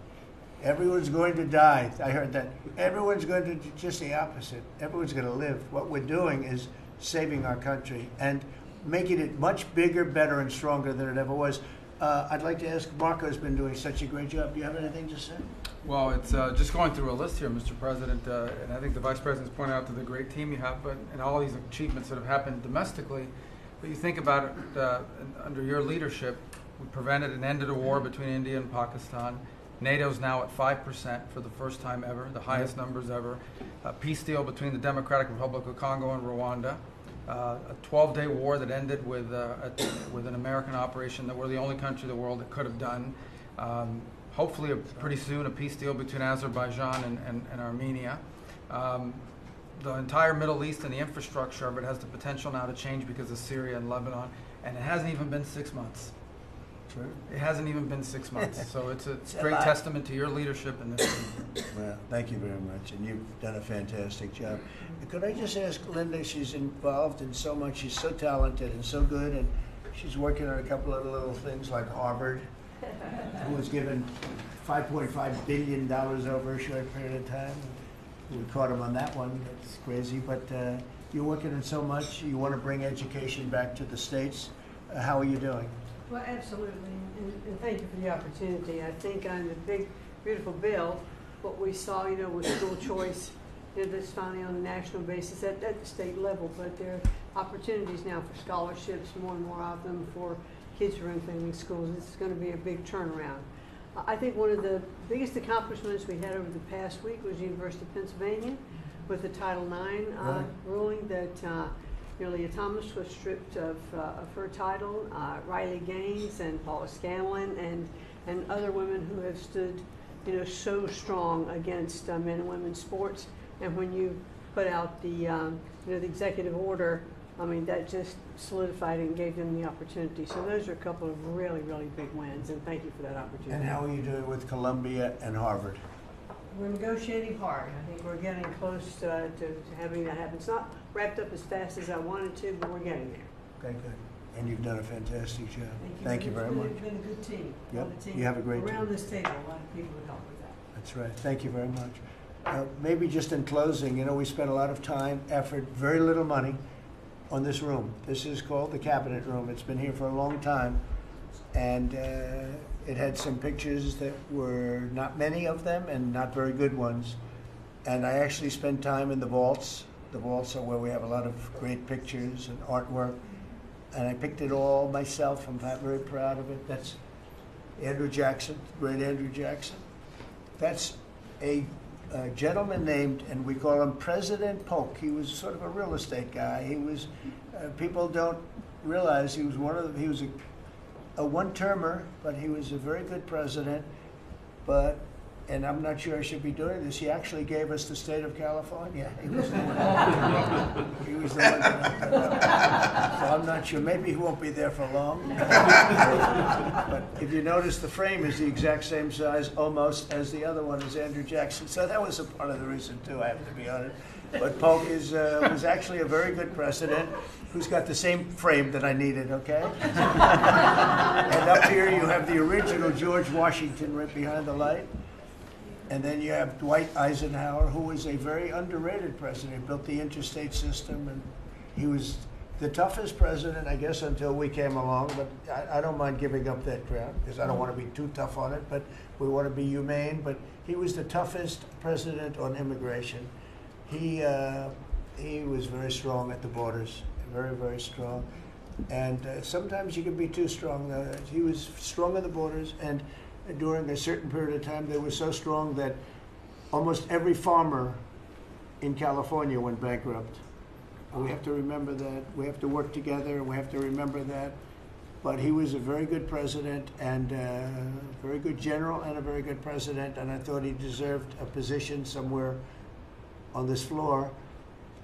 Everyone's going to die. I heard that. Everyone's going to do just the opposite. Everyone's going to live. What we're doing is saving our country and making it much bigger, better, and stronger than it ever was. I'd like to ask, Marco's been doing such a great job. Do you have anything to say? Well, it's just going through a list here, Mr. President, and I think the Vice President's pointed out to the great team you have, but and all these achievements that have happened domestically. But you think about it, under your leadership, we prevented and ended a war between India and Pakistan. NATO's now at 5% for the first time ever, the highest numbers ever. A peace deal between the Democratic Republic of Congo and Rwanda. A 12-day war that ended with an American operation that we're the only country in the world that could have done. hopefully pretty soon a peace deal between Azerbaijan and Armenia. The entire Middle East and the infrastructure of it has the potential now to change because of Syria and Lebanon, and it hasn't even been 6 months. True. It hasn't even been 6 months, so it's a great testament to your leadership in this. Well, thank you very much, and you've done a fantastic job. Could I just ask Linda, she's involved in so much, she's so talented and so good, and she's working on a couple of little things like Harvard, who was given $5.5 billion over a short period of time. We caught him on that one, that's crazy, but you're working on so much, you want to bring education back to the States. How are you doing? Well, absolutely, and thank you for the opportunity. I think on the big, beautiful bill, what we saw, with school choice, that's finally on a national basis at the state level, but there are opportunities now for scholarships, more and more of them for kids who are in failing schools. It's going to be a big turnaround. I think one of the biggest accomplishments we had over the past week was the University of Pennsylvania with the Title IX ruling that Leah Thomas was stripped of her title. Riley Gaines and Paula Scanlon and other women who have stood, so strong against men and women's sports. And when you put out the executive order, I mean, that just solidified and gave them the opportunity. So those are a couple of really, really big wins, and thank you for that opportunity. And how are you doing with Columbia and Harvard? We're negotiating hard. I think we're getting close to having that happen. It's not wrapped up as fast as I wanted to, but we're getting there. Okay, good. And you've done a fantastic job. Thank you very much. It's been a good team. Yep. Team You have a great team. around this table, a lot of people would help with that. That's right. Thank you very much. Maybe just in closing, we spent a lot of time, effort, very little money on this room. This is called the Cabinet Room. It's been here for a long time. And it had some pictures that were not many of them and not very good ones. And I actually spent time in the vaults. The vaults are where we have a lot of great pictures and artwork. And I picked it all myself. I'm very proud of it. That's Andrew Jackson, great Andrew Jackson. That's a gentleman named, and we call him President Polk. He was sort of a real estate guy. He was, people don't realize he was he was a one-termer, but he was a very good president. And I'm not sure I should be doing this, he actually gave us the state of California. He was the one. He was the one so I'm not sure, maybe he won't be there for long. But if you notice, the frame is the exact same size almost as the other one is Andrew Jackson. So that was a part of the reason too, I have to be honest. But Polk was actually a very good president who's got the same frame that I needed, okay? And up here you have the original George Washington right behind the light. And then you have Dwight Eisenhower, who was a very underrated president. He built the interstate system, and he was the toughest president, I guess, until we came along. But I don't mind giving up that crown, because I don't want to be too tough on it, but we want to be humane. But he was the toughest president on immigration. He was very strong at the borders, very, very strong. And sometimes you can be too strong. He was strong at the borders, and during a certain period of time, they were so strong that almost every farmer in California went bankrupt. And we have to remember that. We have to work together, and we have to remember that. But he was a very good president, and a very good general, and a very good president, and I thought he deserved a position somewhere on this floor.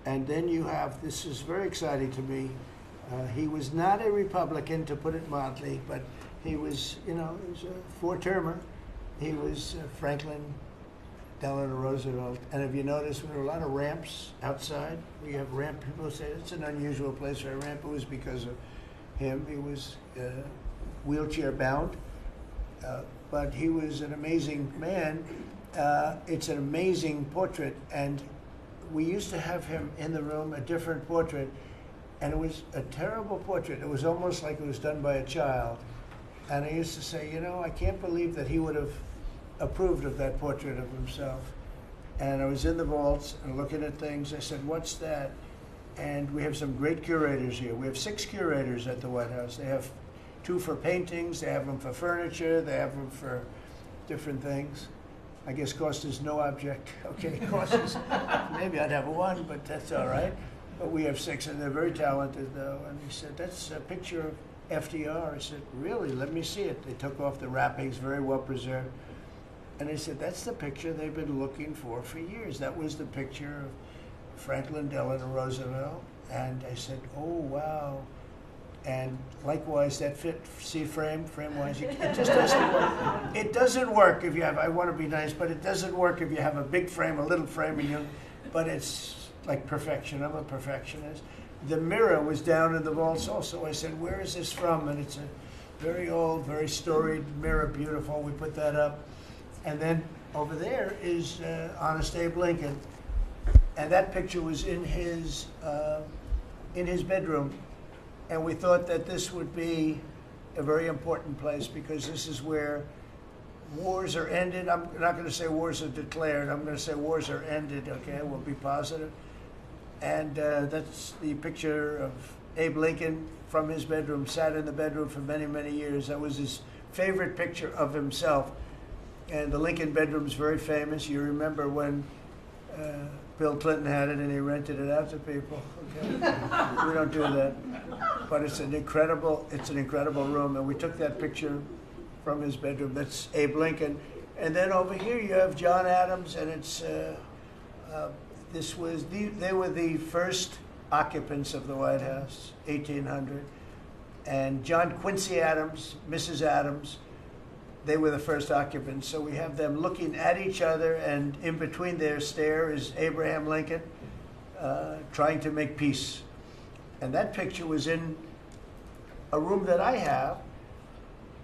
And then you have, this is very exciting to me, he was not a Republican, to put it mildly, but he was, he was a four-termer. He was Franklin Delano Roosevelt. And if you notice, there were a lot of ramps outside. We have ramp, people say it's an unusual place for a ramp. It was because of him. He was wheelchair bound, but he was an amazing man. It's an amazing portrait, and we used to have him in the room, a different portrait, and it was a terrible portrait. It was almost like it was done by a child. And I used to say, I can't believe that he would have approved of that portrait of himself. And I was in the vaults and looking at things. I said, what's that? And we have some great curators here. We have 6 curators at the White House. They have 2 for paintings, they have them for furniture, they have them for different things. I guess cost is no object. Okay, cost is, maybe I'd have 1, but that's all right. But we have 6, and they're very talented, though. And he said, that's a picture of FDR. I said, really? Let me see it. They took off the wrappings, very well preserved. And I said, that's the picture they've been looking for years. That was the picture of Franklin Delano Roosevelt. And I said, oh, wow. And likewise, that frame-wise, it just doesn't work. It doesn't work if you have, I want to be nice, but it doesn't work if you have a big frame, a little frame, and but it's like perfection. I'm a perfectionist. The mirror was down in the vaults also. I said, where is this from? And it's a very old, very storied mirror, beautiful. We put that up. And then over there is Honest Abe Lincoln. And that picture was in his bedroom. And we thought that this would be a very important place because this is where wars are ended. I'm not going to say wars are declared. I'm going to say wars are ended, okay? We'll be positive. And that's the picture of Abe Lincoln from his bedroom, sat in the bedroom for many, many years. That was his favorite picture of himself. And the Lincoln bedroom is very famous. You remember when Bill Clinton had it and he rented it out to people. Okay? We don't do that. But it's an incredible room. And we took that picture from his bedroom. That's Abe Lincoln. And then over here you have John Adams, and it's they were the first occupants of the White House, 1800. And John Quincy Adams, Mrs. Adams, they were the first occupants. So we have them looking at each other, and in between their stare is Abraham Lincoln trying to make peace. And that picture was in a room that I have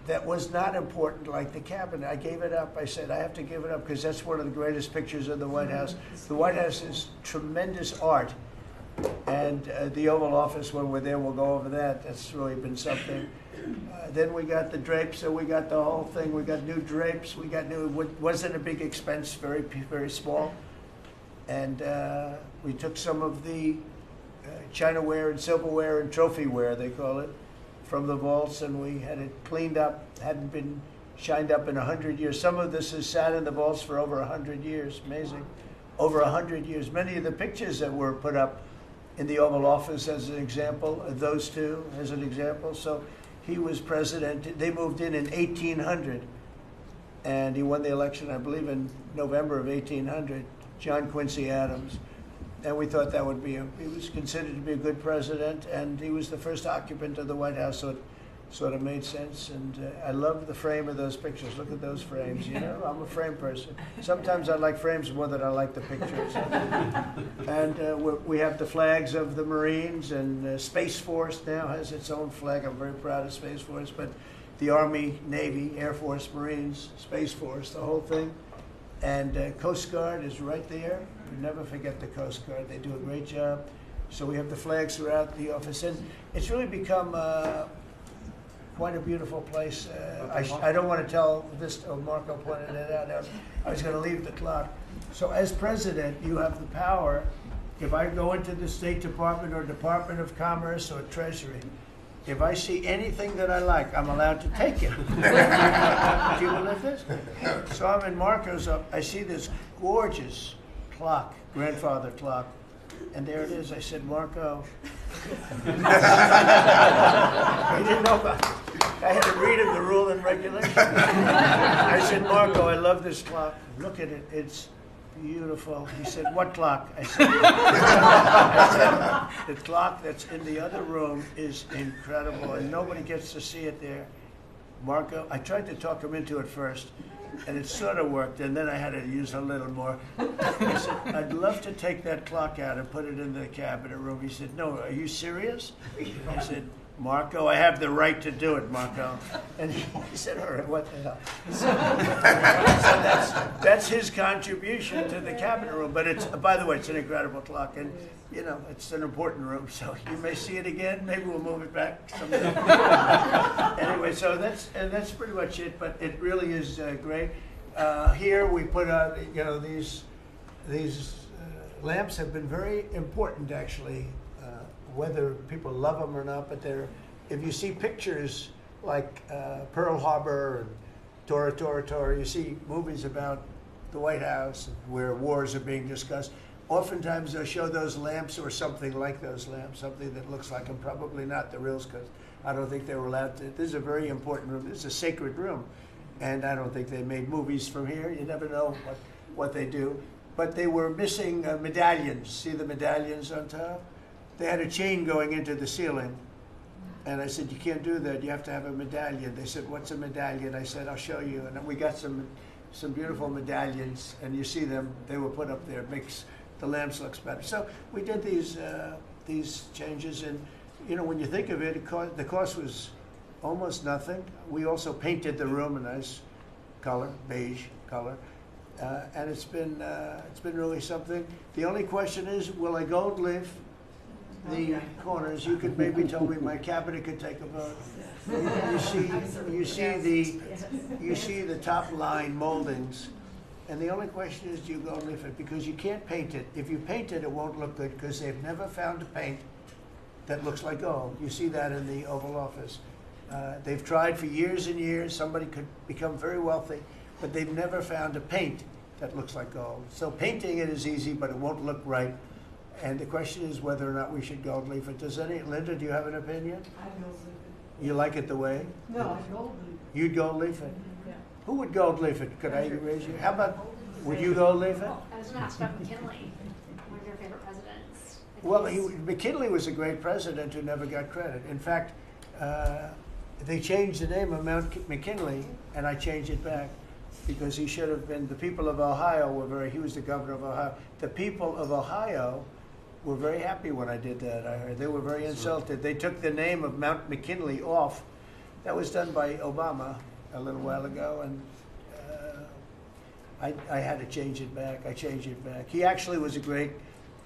that was not important, like the cabinet. I gave it up. I said, I have to give it up because that's one of the greatest pictures of the White House. The White House is tremendous art. And the Oval Office, when we're there, we'll go over that. That's really been something. Then we got the drapes, so we got the whole thing. We got new drapes. We got new, wasn't a big expense, very, very small. And we took some of the chinaware and silverware and trophyware, they call it, from the vaults, and we had it cleaned up. Hadn't been shined up in 100 years. Some of this has sat in the vaults for over 100 years. Amazing. Over 100 years. Many of the pictures that were put up in the Oval Office as an example, those two as an example. So he was president. They moved in 1800, and he won the election, I believe, in November of 1800, John Quincy Adams. And we thought that would be, he was considered to be a good president, and he was the first occupant of the White House, so it sort of made sense. And I love the frame of those pictures. Look at those frames, you know? I'm a frame person. Sometimes I like frames more than I like the pictures. And we have the flags of the Marines, and Space Force now has its own flag. I'm very proud of Space Force, but the Army, Navy, Air Force, Marines, Space Force, the whole thing. And Coast Guard is right there. We never forget the Coast Guard. They do a great job. So we have the flags throughout the office. And it's really become quite a beautiful place. I don't want to tell this, Marco pointed it out. I was going to leave the clock. So as president, you have the power. If I go into the State Department or Department of Commerce or Treasury, if I see anything that I like, I'm allowed to take it. Do you believe this? So I'm in Marco's up. I see this gorgeous clock, grandfather clock, and there it is. I said, Marco. He didn't know about it. I had to read him the rule and regulation. I said, Marco, I love this clock. Look at it. It's beautiful. He said, what clock? I said, the clock that's in the other room is incredible, and nobody gets to see it there. Marco, I tried to talk him into it first, and it sort of worked, and then I had to use a little more. I said, I'd love to take that clock out and put it in the cabinet room. He said, no, are you serious? I said, Marco, I have the right to do it, Marco. And he said, all right, what the hell? So that's his contribution to the cabinet room. But it's, by the way, it's an incredible clock. And, you know, it's an important room. So you may see it again. Maybe we'll move it back someday. Anyway, so that's pretty much it. But it really is great. Here we put out, you know, these lamps have been very important, actually. Whether people love them or not, but if you see pictures like Pearl Harbor and Tora Tora Tora, you see movies about the White House where wars are being discussed. Oftentimes they'll show those lamps or something like those lamps, something that looks like them, probably not the reals, because I don't think they were allowed to. This is a very important room. This is a sacred room. and I don't think they made movies from here. You never know what they do. But they were missing medallions. See the medallions on top? They had a chain going into the ceiling. And I said, you can't do that. You have to have a medallion. They said, what's a medallion? I said, I'll show you. And we got some beautiful medallions, and you see them. They were put up there. It makes the lamps look better. So we did these changes, and you know, when you think of it, the cost was almost nothing. We also painted the room a nice color, beige color, and it's been really something. The only question is, will I gold leaf the corners? You could maybe tell me my cabinet could take a vote. You see the top line moldings, and the only question is, do you gold leaf it? Because you can't paint it. If you paint it, it won't look good because they've never found a paint that looks like gold. You see that in the Oval Office. They've tried for years and years. Somebody could become very wealthy, but they've never found a paint that looks like gold. So painting it is easy, but it won't look right. And the question is whether or not we should gold leaf it. Linda, do you have an opinion? I gold leaf it. You like it the way? No, I gold leaf it. You'd gold leaf it? Yeah. Who would gold leaf it? Could I raise you? How about, would you gold leaf it? I was going to ask about McKinley, one of your favorite presidents. Well, McKinley was a great president who never got credit. In fact, they changed the name of Mount McKinley, and I changed it back because he should have been. The people of Ohio he was the governor of Ohio. The people of Ohio were very happy when I did that. I heard they were very insulted. They took the name of Mount McKinley off. That was done by Obama a little while ago, and I had to change it back. I changed it back. He actually was a great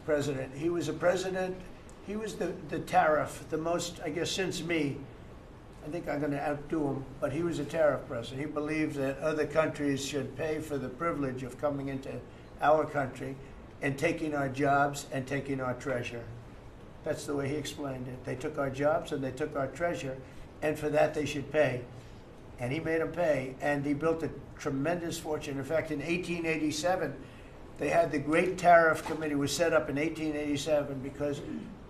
president. He was a president. He was the tariff, the most, I guess, since me. I think I'm going to outdo him, but he was a tariff president. He believed that other countries should pay for the privilege of coming into our country and taking our jobs and taking our treasure. That's the way he explained it. They took our jobs and they took our treasure, and for that they should pay. And he made them pay, and he built a tremendous fortune. In fact, in 1887, they had the Great Tariff Committee was set up in 1887 because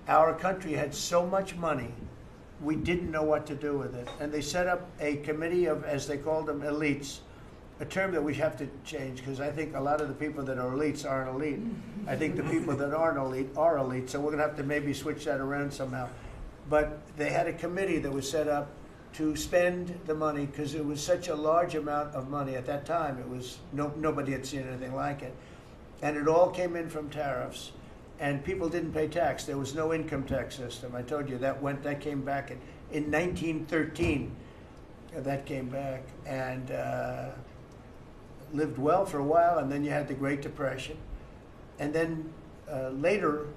our country had so much money, we didn't know what to do with it. And they set up a committee of, as they called them, elites, a term that we have to change because I think a lot of the people that are elites aren't elite. I think the people that aren't elite are elite, so we're going to have to maybe switch that around somehow. But they had a committee that was set up to spend the money because it was such a large amount of money at that time. It was nobody had seen anything like it. And it all came in from tariffs. And people didn't pay tax. There was no income tax system. I told you that came back in 1913. That came back and lived well for a while. And then you had the Great Depression. And then later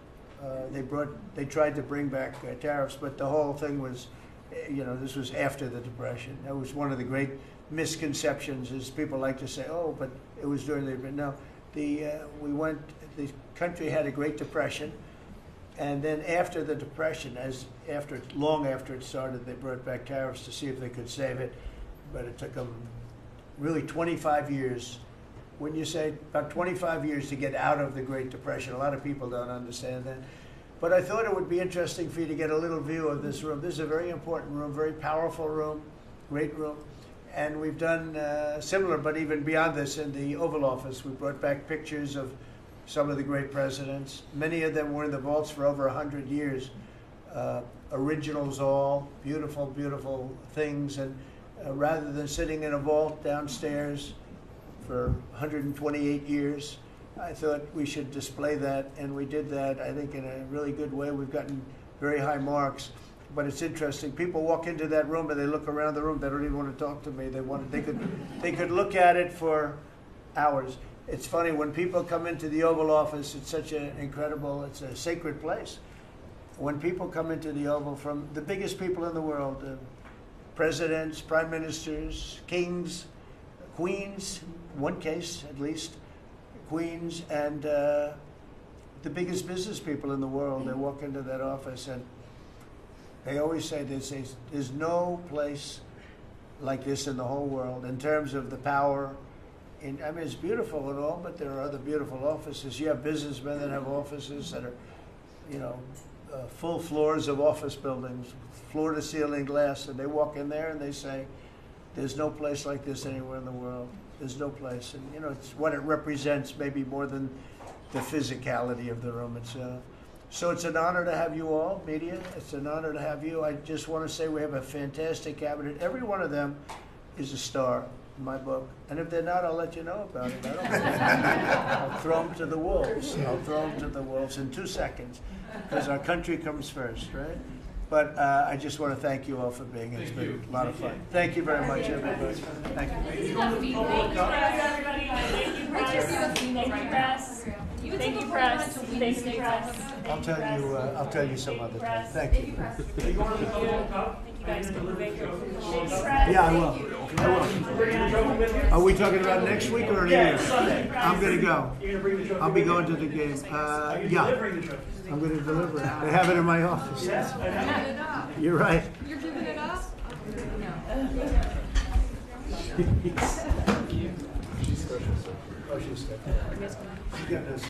they tried to bring back tariffs, but the whole thing was, this was after the Depression. That was one of the great misconceptions. Is people like to say, "Oh, but it was during the." But no, the country had a Great Depression, and then after the Depression, long after it started, they brought back tariffs to see if they could save it, but it took them really 25 years. When you say about 25 years to get out of the Great Depression, a lot of people don't understand that. But I thought it would be interesting for you to get a little view of this room. This is a very important room, very powerful room, great room. And we've done similar, but even beyond this, in the Oval Office. We brought back pictures of some of the great presidents. Many of them were in the vaults for over 100 years. Originals all, beautiful, beautiful things. And rather than sitting in a vault downstairs for 128 years, I thought we should display that, and we did that, I think, in a really good way. We've gotten very high marks. But it's interesting. People walk into that room and they look around the room. They don't even want to talk to me. They could look at it for hours. It's funny when people come into the Oval Office. It's such an incredible. It's a sacred place. When people come into the Oval from the biggest people in the world, presidents, prime ministers, kings, queens, one case at least, queens, and the biggest business people in the world. They walk into that office and. They always say there's no place like this in the whole world in terms of the power. It's beautiful and all, but there are other beautiful offices. You have businessmen that have offices that are, full floors of office buildings, floor-to-ceiling glass, and they walk in there and they say, There's no place like this anywhere in the world. There's no place. And, you know, it's what it represents maybe more than the physicality of the room itself. So it's an honor to have you all, media. It's an honor to have you. I just want to say we have a fantastic cabinet. Every one of them is a star in my book. And if they're not, I'll let you know about it. I don't care. I'll throw them to the wolves. I'll throw them to the wolves in 2 seconds, because our country comes first, right? But I just want to thank you all for being here. It's been a lot of fun. Thank you very much, everybody. Thank you. Thank you, everybody. Thank you, press. Thank you, press. Thank you, press. I'll tell you some other time. Thank you. Thank you, guys. Yeah, I will. Are we talking about next week or next week? I'm going to go. I'll be going to the game. Yeah. I'm going to deliver it. I have it in my office. You're right. You're giving it up? She's special, sir. Oh, she's special.